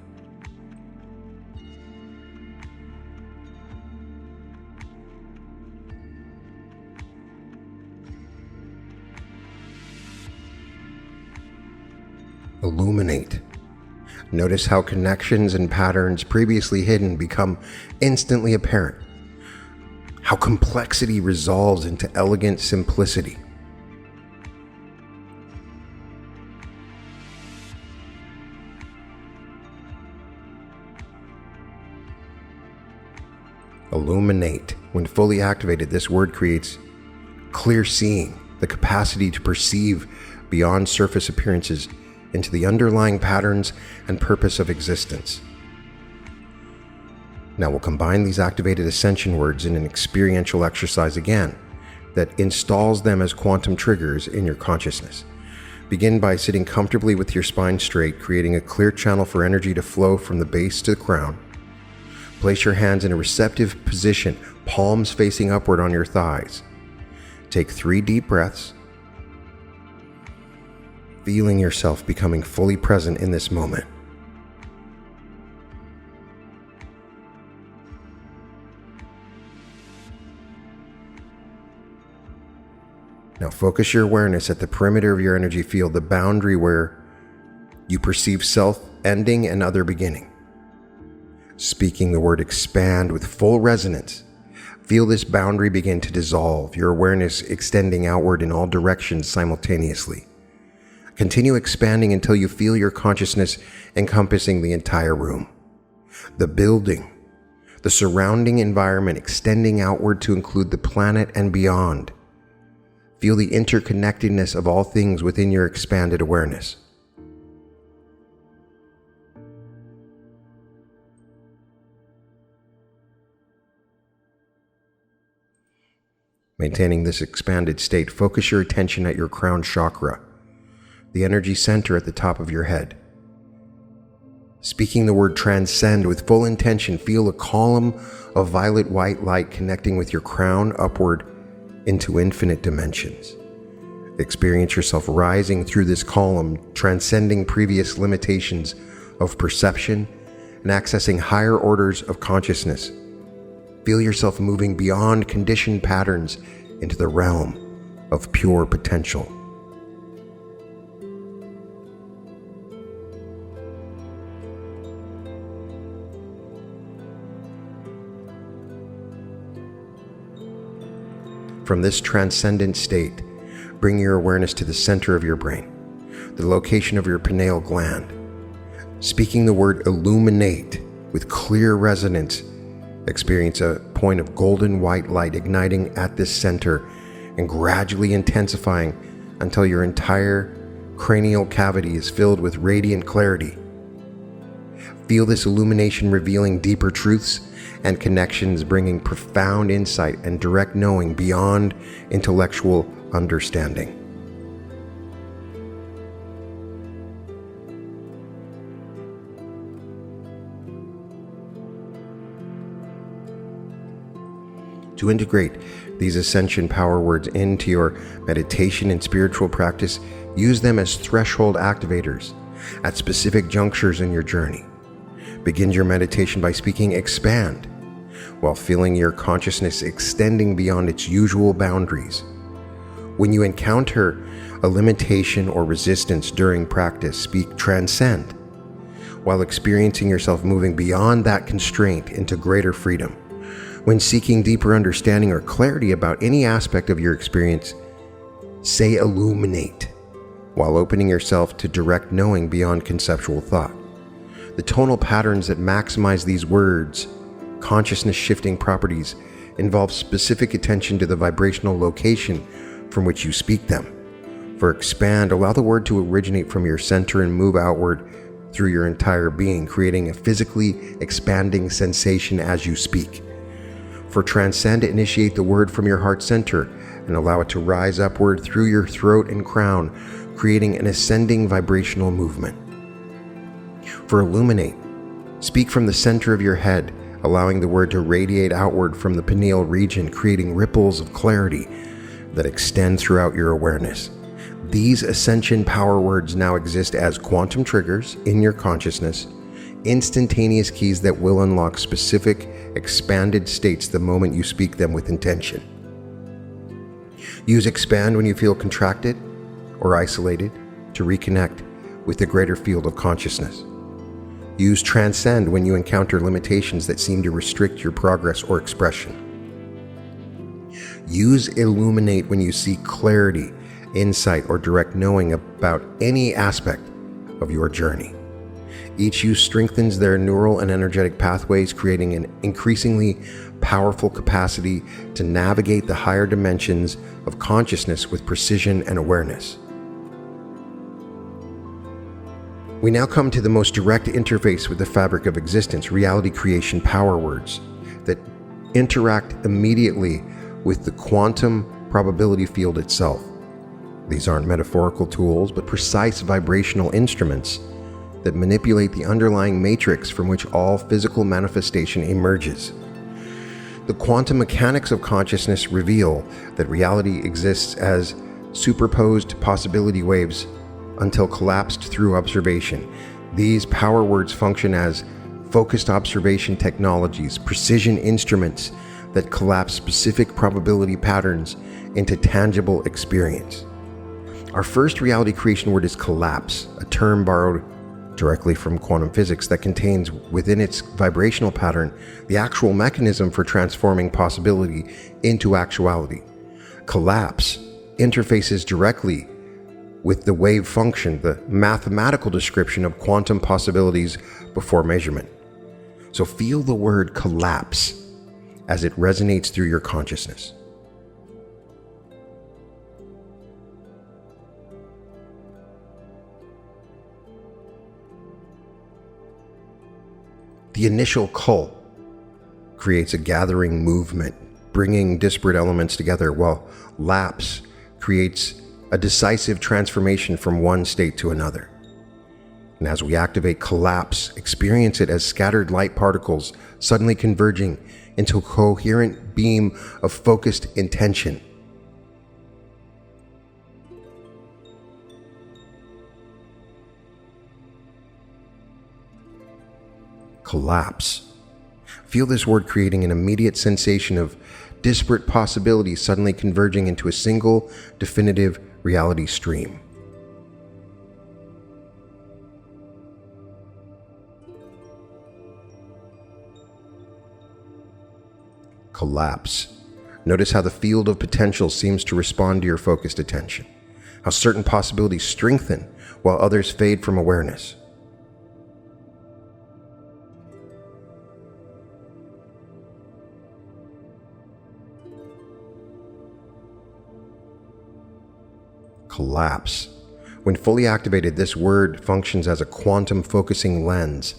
Illuminate. Notice how connections and patterns previously hidden become instantly apparent. How complexity resolves into elegant simplicity. Illuminate. When fully activated, this word creates clear seeing, the capacity to perceive beyond surface appearances into the underlying patterns and purpose of existence. Now we'll combine these activated Ascension words in an experiential exercise again that installs them as quantum triggers in your consciousness. Begin by sitting comfortably with your spine straight, creating a clear channel for energy to flow from the base to the crown. Place your hands in a receptive position, palms facing upward on your thighs. Take 3 deep breaths, feeling yourself becoming fully present in this moment. Now focus your awareness at the perimeter of your energy field, the boundary where you perceive self ending and other beginning. Speaking the word expand with full resonance, feel this boundary begin to dissolve, your awareness extending outward in all directions simultaneously. Continue expanding until you feel your consciousness encompassing the entire room, the building, the surrounding environment extending outward to include the planet and beyond. Feel the interconnectedness of all things within your expanded awareness. Maintaining this expanded state, focus your attention at your crown chakra, the energy center at the top of your head. Speaking the word transcend with full intention, feel a column of violet-white light connecting with your crown upward into infinite dimensions. Experience yourself rising through this column, transcending previous limitations of perception and accessing higher orders of consciousness. Feel yourself moving beyond conditioned patterns into the realm of pure potential. From this transcendent state, bring your awareness to the center of your brain, the location of your pineal gland. Speaking the word illuminate with clear resonance, experience a point of golden white light igniting at this center and gradually intensifying until your entire cranial cavity is filled with radiant clarity. Feel this illumination revealing deeper truths and connections, bringing profound insight and direct knowing beyond intellectual understanding. To integrate these Ascension power words into your meditation and spiritual practice, use them as threshold activators at specific junctures in your journey. Begin your meditation by speaking expand, while feeling your consciousness extending beyond its usual boundaries. When you encounter a limitation or resistance during practice, speak transcend, while experiencing yourself moving beyond that constraint into greater freedom. When seeking deeper understanding or clarity about any aspect of your experience, say illuminate, while opening yourself to direct knowing beyond conceptual thought. The tonal patterns that maximize these words' consciousness shifting properties involve specific attention to the vibrational location from which you speak them. For expand, allow the word to originate from your center and move outward through your entire being, creating a physically expanding sensation as you speak. For transcend, initiate the word from your heart center and allow it to rise upward through your throat and crown, creating an ascending vibrational movement. For illuminate, speak from the center of your head, allowing the word to radiate outward from the pineal region, creating ripples of clarity that extend throughout your awareness. These Ascension power words now exist as quantum triggers in your consciousness, instantaneous keys that will unlock specific expanded states the moment you speak them with intention. Use expand when you feel contracted or isolated to reconnect with the greater field of consciousness. Use transcend when you encounter limitations that seem to restrict your progress or expression. Use illuminate when you seek clarity, insight, or direct knowing about any aspect of your journey. Each use strengthens their neural and energetic pathways, creating an increasingly powerful capacity to navigate the higher dimensions of consciousness with precision and awareness. We now come to the most direct interface with the fabric of existence, reality creation power words that interact immediately with the quantum probability field itself. These aren't metaphorical tools, but precise vibrational instruments that manipulate the underlying matrix from which all physical manifestation emerges. The quantum mechanics of consciousness reveal that reality exists as superposed possibility waves until collapsed through observation. These power words function as focused observation technologies, precision instruments that collapse specific probability patterns into tangible experience. Our first reality creation word is collapse, a term borrowed directly from quantum physics that contains within its vibrational pattern the actual mechanism for transforming possibility into actuality. Collapse interfaces directly with the wave function, the mathematical description of quantum possibilities before measurement. So feel the word collapse as it resonates through your consciousness. The initial call creates a gathering movement, bringing disparate elements together, while lapse creates a decisive transformation from one state to another. And as we activate collapse, experience it as scattered light particles suddenly converging into a coherent beam of focused intention. Collapse. Feel this word creating an immediate sensation of disparate possibilities suddenly converging into a single, definitive reality stream. Collapse. Notice how the field of potential seems to respond to your focused attention, how certain possibilities strengthen while others fade from awareness. Collapse. When fully activated, this word functions as a quantum focusing lens,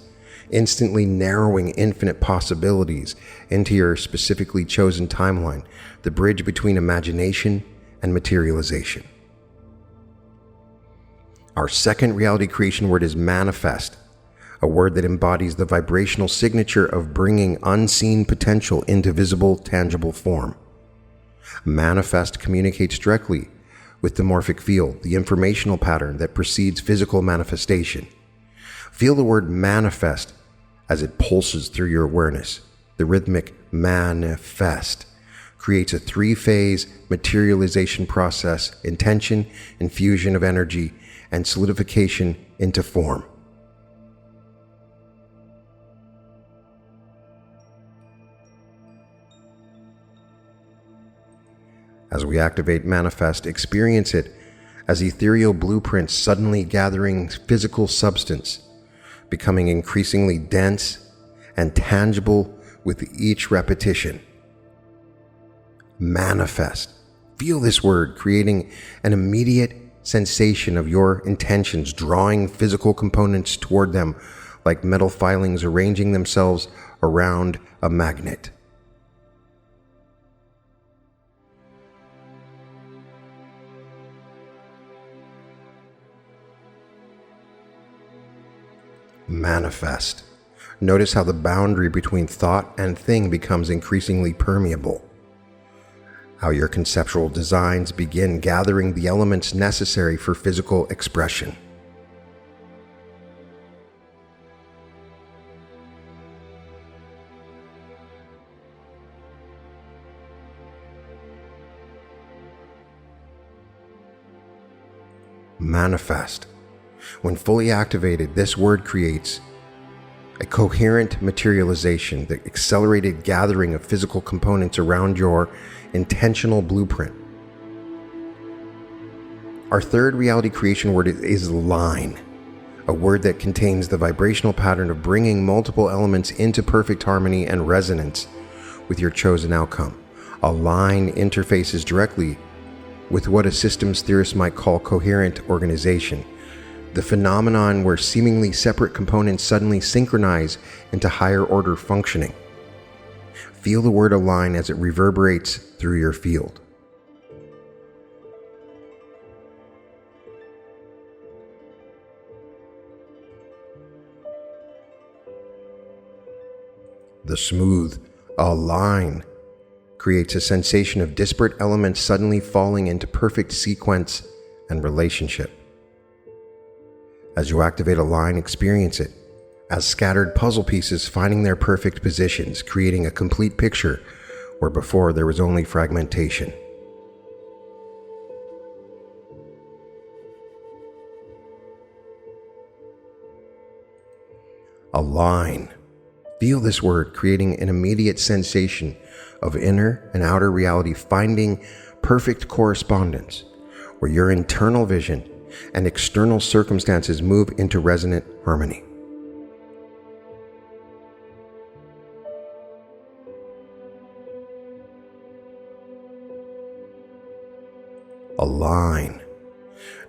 instantly narrowing infinite possibilities into your specifically chosen timeline, the bridge between imagination and materialization. Our second reality creation word is manifest, a word that embodies the vibrational signature of bringing unseen potential into visible, tangible form. Manifest communicates directly with the morphic field, the informational pattern that precedes physical manifestation. Feel the word manifest as it pulses through your awareness. The rhythmic manifest creates a three-phase materialization process: intention, infusion of energy, and solidification into form. As we activate manifest, experience it as ethereal blueprints suddenly gathering physical substance, becoming increasingly dense and tangible with each repetition. Manifest. Feel this word creating an immediate sensation of your intentions, drawing physical components toward them like metal filings arranging themselves around a magnet. Manifest. Notice how the boundary between thought and thing becomes increasingly permeable. How your conceptual designs begin gathering the elements necessary for physical expression. Manifest. When fully activated, this word creates a coherent materialization, the accelerated gathering of physical components around your intentional blueprint. Our third reality creation word is line, a word that contains the vibrational pattern of bringing multiple elements into perfect harmony and resonance with your chosen outcome. A line interfaces directly with what a systems theorist might call coherent organization, the phenomenon where seemingly separate components suddenly synchronize into higher order functioning. Feel the word align as it reverberates through your field. The smooth align creates a sensation of disparate elements suddenly falling into perfect sequence and relationship. As you activate align, experience it as scattered puzzle pieces finding their perfect positions, creating a complete picture where before there was only fragmentation. Align. Feel this word creating an immediate sensation of inner and outer reality finding perfect correspondence, where your internal vision and external circumstances move into resonant harmony. Align.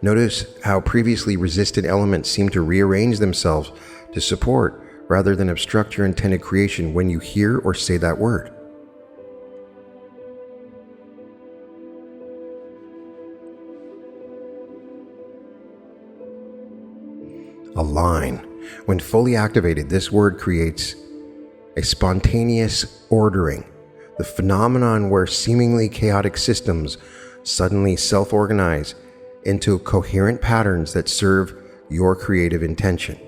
Notice how previously resistant elements seem to rearrange themselves to support rather than obstruct your intended creation when you hear or say that word. Align. When fully activated, this word creates a spontaneous ordering, the phenomenon where seemingly chaotic systems suddenly self-organize into coherent patterns that serve your creative intention.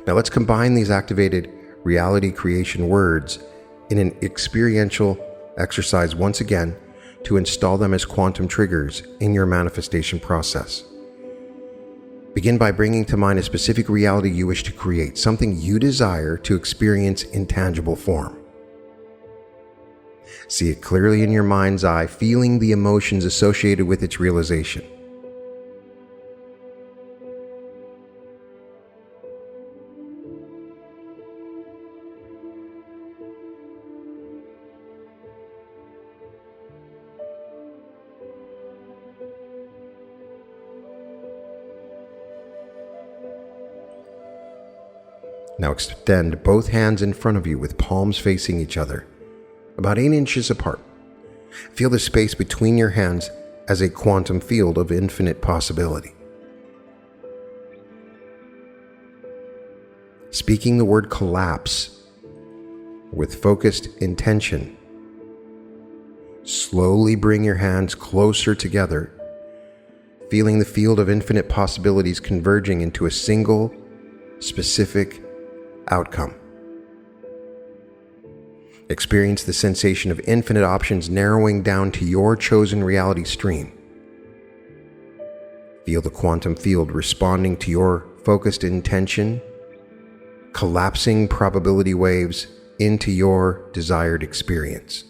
Now let's combine these activated reality creation words in an experiential exercise once again to install them as quantum triggers in your manifestation process. Begin by bringing to mind a specific reality you wish to create, something you desire to experience in tangible form. See it clearly in your mind's eye, feeling the emotions associated with its realization. Now extend both hands in front of you with palms facing each other, about 8 inches apart. Feel the space between your hands as a quantum field of infinite possibility. Speaking the word collapse with focused intention, slowly bring your hands closer together, feeling the field of infinite possibilities converging into a single, specific outcome. Experience the sensation of infinite options narrowing down to your chosen reality stream. Feel the quantum field responding to your focused intention, collapsing probability waves into your desired experience.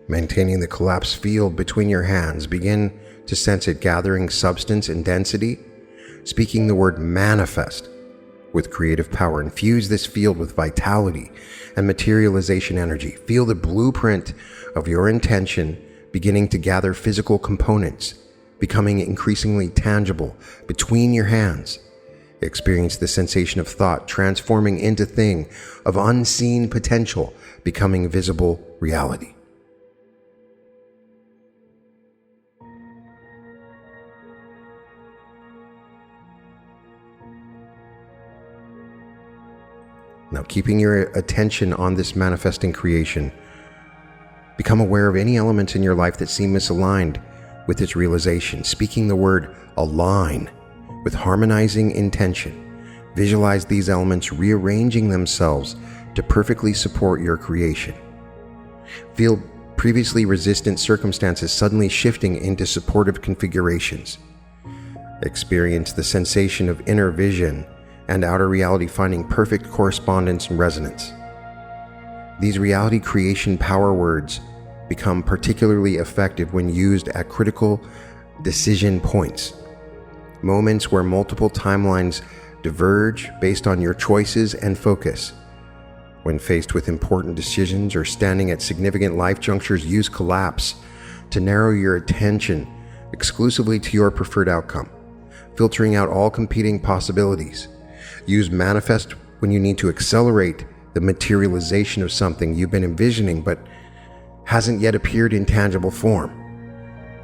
Maintaining the collapsed field between your hands, begin to sense it gathering substance and density. Speaking the word manifest with creative power, infuse this field with vitality and materialization energy. Feel the blueprint of your intention beginning to gather physical components, becoming increasingly tangible between your hands. Experience the sensation of thought transforming into thing, of unseen potential becoming visible reality. Now, keeping your attention on this manifesting creation, become aware of any elements in your life that seem misaligned with its realization. Speaking the word align with harmonizing intention, visualize these elements rearranging themselves to perfectly support your creation. Feel previously resistant circumstances suddenly shifting into supportive configurations. Experience the sensation of inner vision and outer reality finding perfect correspondence and resonance. These reality creation power words become particularly effective when used at critical decision points, moments where multiple timelines diverge based on your choices and focus. When faced with important decisions or standing at significant life junctures, use collapse to narrow your attention exclusively to your preferred outcome, filtering out all competing possibilities. Use manifest when you need to accelerate the materialization of something you've been envisioning but hasn't yet appeared in tangible form.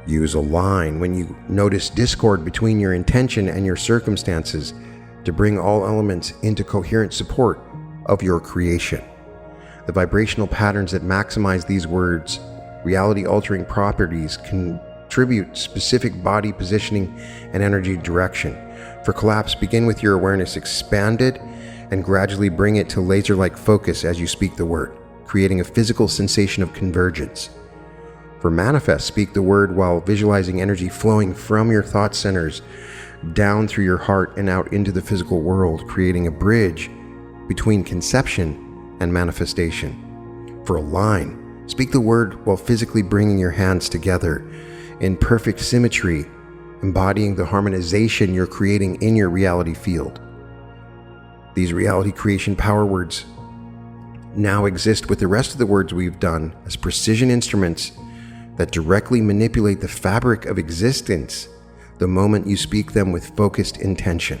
Use align when you notice discord between your intention and your circumstances to bring all elements into coherent support of your creation. The vibrational patterns that maximize these words' reality-altering properties contribute specific body positioning and energy direction. For collapse, begin with your awareness expanded and gradually bring it to laser-like focus as you speak the word, creating a physical sensation of convergence. For manifest, speak the word while visualizing energy flowing from your thought centers down through your heart and out into the physical world, creating a bridge between conception and manifestation. For align, speak the word while physically bringing your hands together in perfect symmetry, embodying the harmonization you're creating in your reality field. These reality creation power words now exist with the rest of the words we've done as precision instruments that directly manipulate the fabric of existence the moment you speak them with focused intention.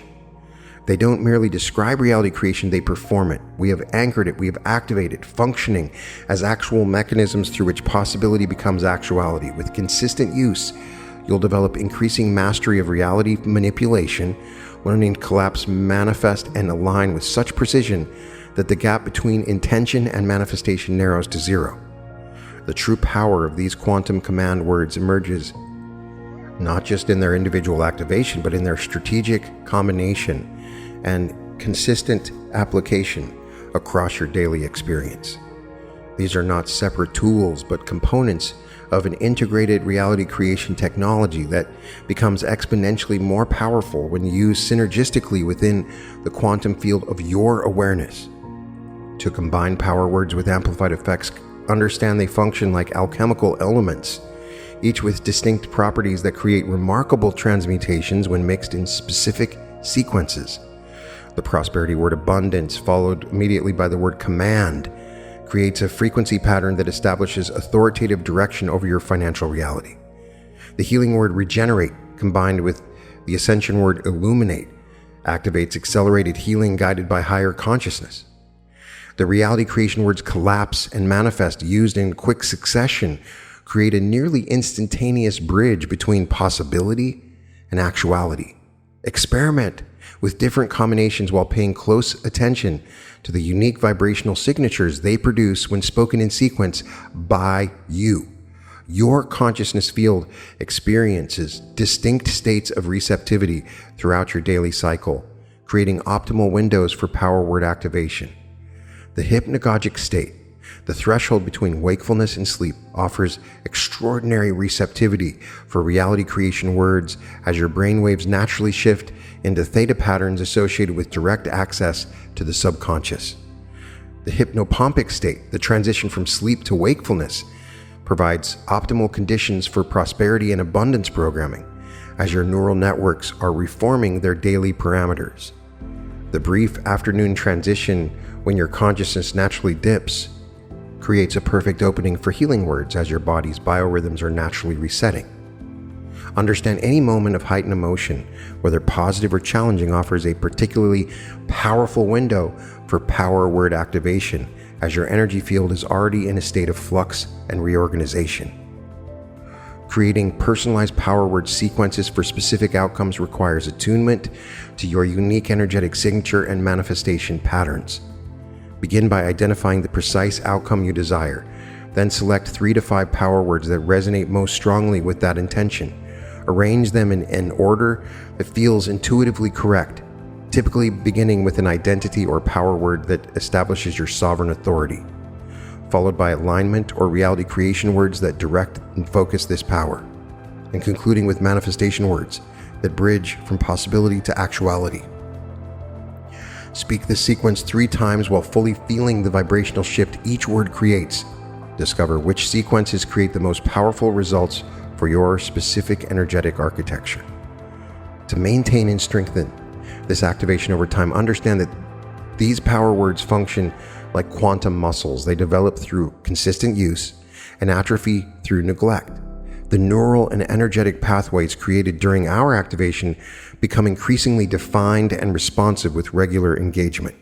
They don't merely describe reality creation, they perform it. We have anchored it, we have activated, functioning as actual mechanisms through which possibility becomes actuality. With consistent use, you'll develop increasing mastery of reality manipulation, learning to collapse, manifest, and align with such precision that the gap between intention and manifestation narrows to zero. The true power of these quantum command words emerges not just in their individual activation, but in their strategic combination and consistent application across your daily experience. These are not separate tools, but components of an integrated reality creation technology that becomes exponentially more powerful when used synergistically within the quantum field of your awareness. To combine power words with amplified effects, understand they function like alchemical elements, each with distinct properties that create remarkable transmutations when mixed in specific sequences. The prosperity word abundance, followed immediately by the word command, creates a frequency pattern that establishes authoritative direction over your financial reality. The healing word regenerate, combined with the ascension word illuminate, activates accelerated healing guided by higher consciousness. The reality creation words collapse and manifest, used in quick succession, create a nearly instantaneous bridge between possibility and actuality. Experiment with different combinations while paying close attention to the unique vibrational signatures they produce when spoken in sequence by you. Your consciousness field experiences distinct states of receptivity throughout your daily cycle, creating optimal windows for power word activation. The hypnagogic state, the threshold between wakefulness and sleep, offers extraordinary receptivity for reality creation words as your brainwaves naturally shift into theta patterns associated with direct access to the subconscious. The hypnopompic state, the transition from sleep to wakefulness, provides optimal conditions for prosperity and abundance programming as your neural networks are reforming their daily parameters. The brief afternoon transition when your consciousness naturally dips creates a perfect opening for healing words as your body's biorhythms are naturally resetting. Understand any moment of heightened emotion, whether positive or challenging, offers a particularly powerful window for power word activation as your energy field is already in a state of flux and reorganization. Creating personalized power word sequences for specific outcomes requires attunement to your unique energetic signature and manifestation patterns. Begin by identifying the precise outcome you desire. Then select 3 to 5 power words that resonate most strongly with that intention. Arrange them in an order that feels intuitively correct, typically beginning with an identity or power word that establishes your sovereign authority, followed by alignment or reality creation words that direct and focus this power, and concluding with manifestation words that bridge from possibility to actuality. Speak this sequence 3 times while fully feeling the vibrational shift each word creates. Discover which sequences create the most powerful results for your specific energetic architecture. To maintain and strengthen this activation over time, understand that these power words function like quantum muscles. They develop through consistent use and atrophy through neglect. The neural and energetic pathways created during our activation become increasingly defined and responsive with regular engagement.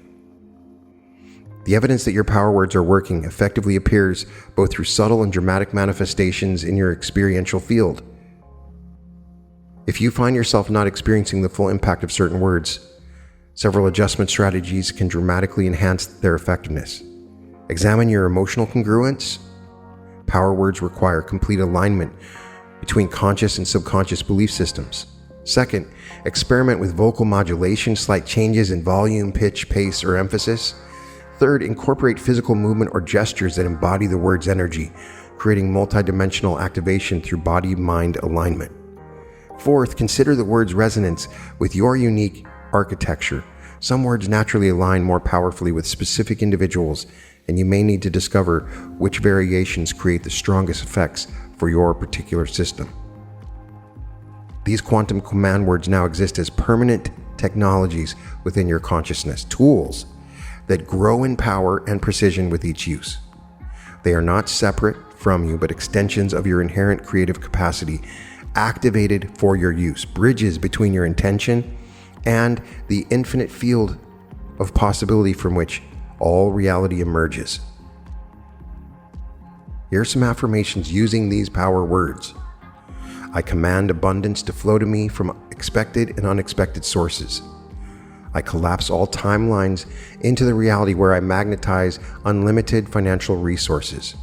The evidence that your power words are working effectively appears both through subtle and dramatic manifestations in your experiential field. If you find yourself not experiencing the full impact of certain words, several adjustment strategies can dramatically enhance their effectiveness. Examine your emotional congruence. Power words require complete alignment between conscious and subconscious belief systems. Second, experiment with vocal modulation, slight changes in volume, pitch, pace, or emphasis. Third, incorporate physical movement or gestures that embody the word's energy, creating multidimensional activation through body-mind alignment. Fourth, consider the word's resonance with your unique architecture. Some words naturally align more powerfully with specific individuals, and you may need to discover which variations create the strongest effects for your particular system. These quantum command words now exist as permanent technologies within your consciousness, tools that grow in power and precision with each use. They are not separate from you, but extensions of your inherent creative capacity activated for your use, bridges between your intention and the infinite field of possibility from which all reality emerges. Here are some affirmations using these power words. I command abundance to flow to me from expected and unexpected sources. I collapse all timelines into the reality where I magnetize unlimited financial resources.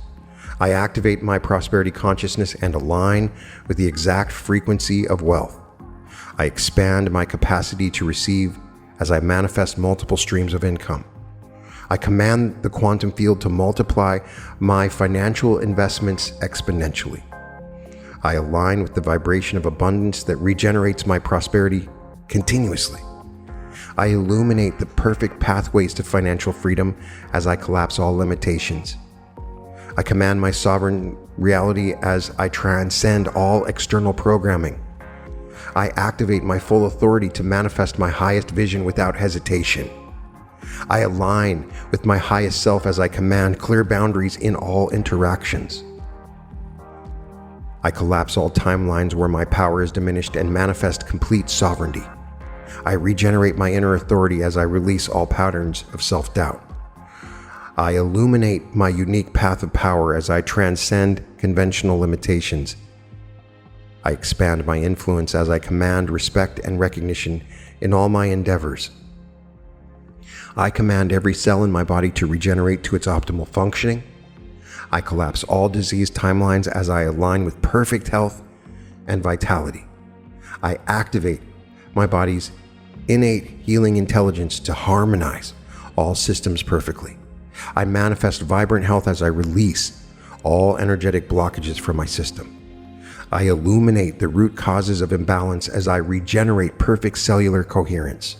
I activate my prosperity consciousness and align with the exact frequency of wealth. I expand my capacity to receive as I manifest multiple streams of income. I command the quantum field to multiply my financial investments exponentially. I align with the vibration of abundance that regenerates my prosperity continuously. I illuminate the perfect pathways to financial freedom as I collapse all limitations. I command my sovereign reality as I transcend all external programming. I activate my full authority to manifest my highest vision without hesitation. I align with my highest self as I command clear boundaries in all interactions. I collapse all timelines where my power is diminished and manifest complete sovereignty. I regenerate my inner authority as I release all patterns of self-doubt. I illuminate my unique path of power as I transcend conventional limitations. I expand my influence as I command respect and recognition in all my endeavors. I command every cell in my body to regenerate to its optimal functioning. I collapse all disease timelines as I align with perfect health and vitality. I activate my body's innate healing intelligence to harmonize all systems perfectly. I manifest vibrant health as I release all energetic blockages from my system. I illuminate the root causes of imbalance as I regenerate perfect cellular coherence.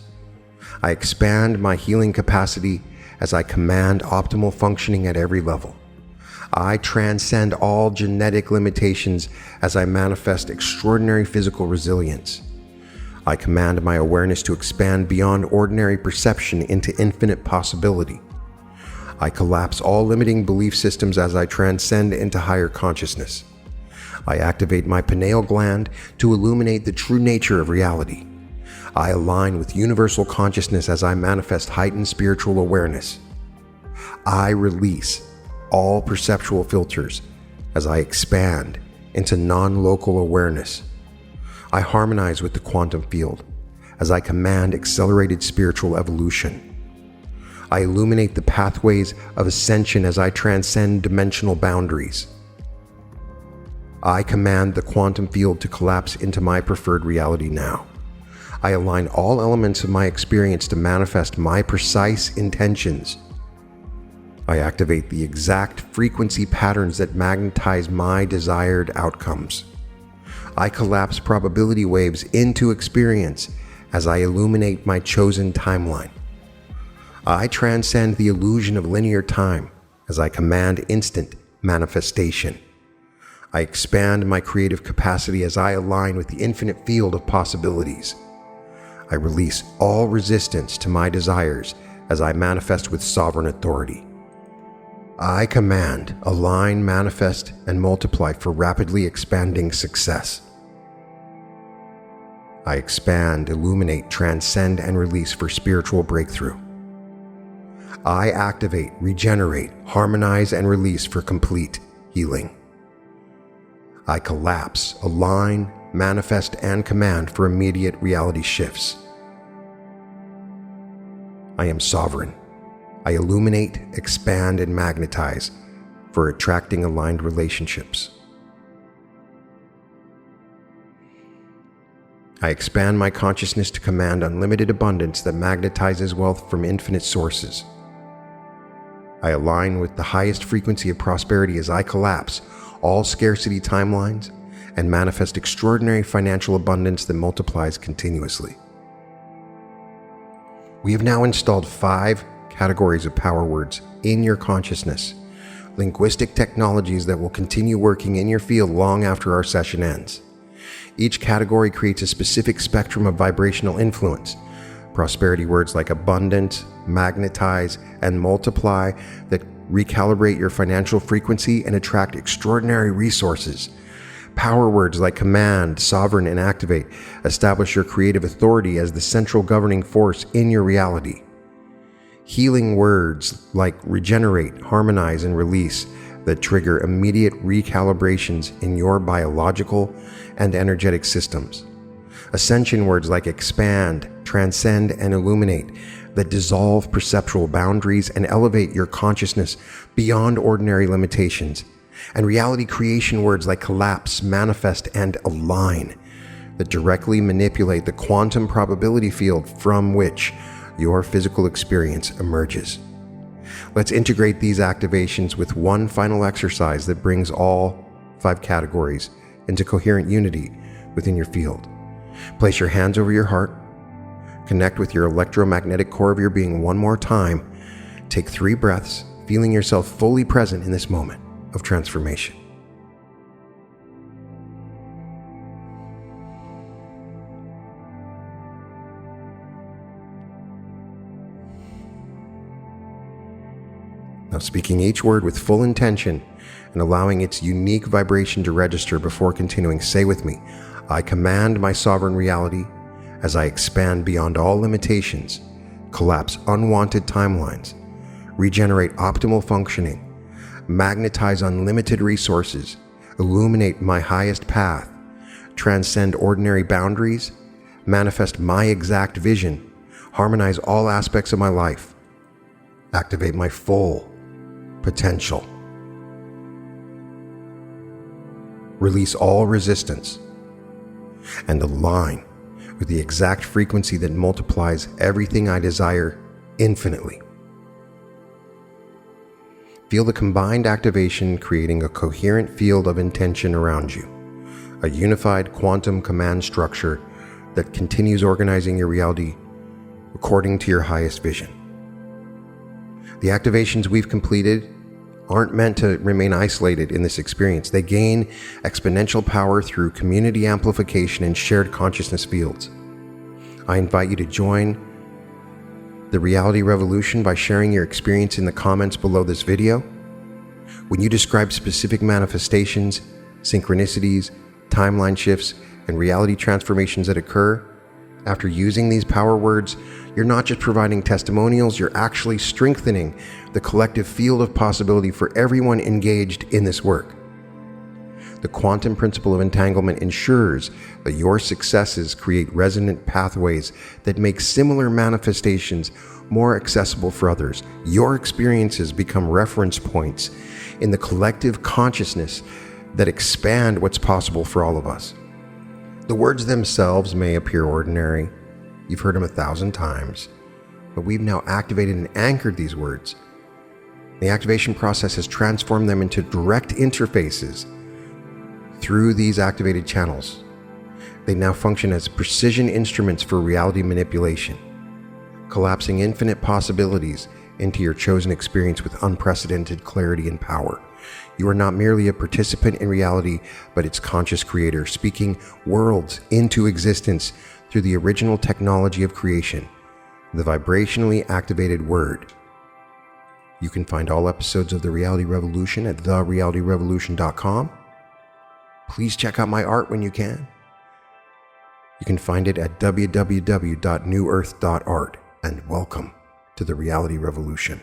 I expand my healing capacity as I command optimal functioning at every level. I transcend all genetic limitations as I manifest extraordinary physical resilience. I command my awareness to expand beyond ordinary perception into infinite possibility. I collapse all limiting belief systems as I transcend into higher consciousness. I activate my pineal gland to illuminate the true nature of reality. I align with universal consciousness as I manifest heightened spiritual awareness. I release all perceptual filters as I expand into non-local awareness. I harmonize with the quantum field as I command accelerated spiritual evolution. I illuminate the pathways of ascension as I transcend dimensional boundaries. I command the quantum field to collapse into my preferred reality now. I align all elements of my experience to manifest my precise intentions. I activate the exact frequency patterns that magnetize my desired outcomes. I collapse probability waves into experience as I illuminate my chosen timeline. I transcend the illusion of linear time as I command instant manifestation. I expand my creative capacity as I align with the infinite field of possibilities. I release all resistance to my desires as I manifest with sovereign authority. I command, align, manifest, and multiply for rapidly expanding success. I expand, illuminate, transcend, and release for spiritual breakthrough. I activate, regenerate, harmonize, and release for complete healing. I collapse, align, manifest, and command for immediate reality shifts. I am sovereign. I illuminate, expand, and magnetize for attracting aligned relationships. I expand my consciousness to command unlimited abundance that magnetizes wealth from infinite sources. I align with the highest frequency of prosperity as I collapse all scarcity timelines and manifest extraordinary financial abundance that multiplies continuously. We have now installed 5 categories of power words in your consciousness, linguistic technologies that will continue working in your field long after our session ends. Each category creates a specific spectrum of vibrational influence. Prosperity words like abundance, magnetize, and multiply that recalibrate your financial frequency and attract extraordinary resources. Power words like command, sovereign, and activate establish your creative authority as the central governing force in your reality. Healing words like regenerate, harmonize, and release that trigger immediate recalibrations in your biological and energetic systems. Ascension words like expand, transcend, and illuminate that dissolve perceptual boundaries and elevate your consciousness beyond ordinary limitations. And reality creation words like collapse, manifest, and align that directly manipulate the quantum probability field from which your physical experience emerges. Let's integrate these activations with one final exercise that brings all 5 categories into coherent unity within your field. Place your hands over your heart. Connect with your electromagnetic core of your being one more time. Take 3 breaths, feeling yourself fully present in this moment of transformation. Now, speaking each word with full intention and allowing its unique vibration to register before continuing, say with me, I command my sovereign reality as I expand beyond all limitations, collapse unwanted timelines, regenerate optimal functioning, magnetize unlimited resources, illuminate my highest path, transcend ordinary boundaries, manifest my exact vision, harmonize all aspects of my life, activate my full potential, release all resistance, and align with the exact frequency that multiplies everything I desire infinitely. Feel the combined activation creating a coherent field of intention around you, a unified quantum command structure that continues organizing your reality according to your highest vision. The activations we've completed aren't meant to remain isolated in this experience. They gain exponential power through community amplification and shared consciousness fields. I invite you to join the reality revolution by sharing your experience in the comments below this video. When you describe specific manifestations, synchronicities, timeline shifts, and reality transformations that occur after using these power words, you're not just providing testimonials, you're actually strengthening the collective field of possibility for everyone engaged in this work. The quantum principle of entanglement ensures that your successes create resonant pathways that make similar manifestations more accessible for others. Your experiences become reference points in the collective consciousness that expand what's possible for all of us. The words themselves may appear ordinary. You've heard them 1,000 times, but we've now activated and anchored these words. The activation process has transformed them into direct interfaces through these activated channels. They now function as precision instruments for reality manipulation, collapsing infinite possibilities into your chosen experience with unprecedented clarity and power. You are not merely a participant in reality, but its conscious creator, speaking worlds into existence through the original technology of creation, the vibrationally activated word. You can find all episodes of The Reality Revolution at therealityrevolution.com. Please check out my art when you can. You can find it at www.newearth.art, and welcome to the reality revolution.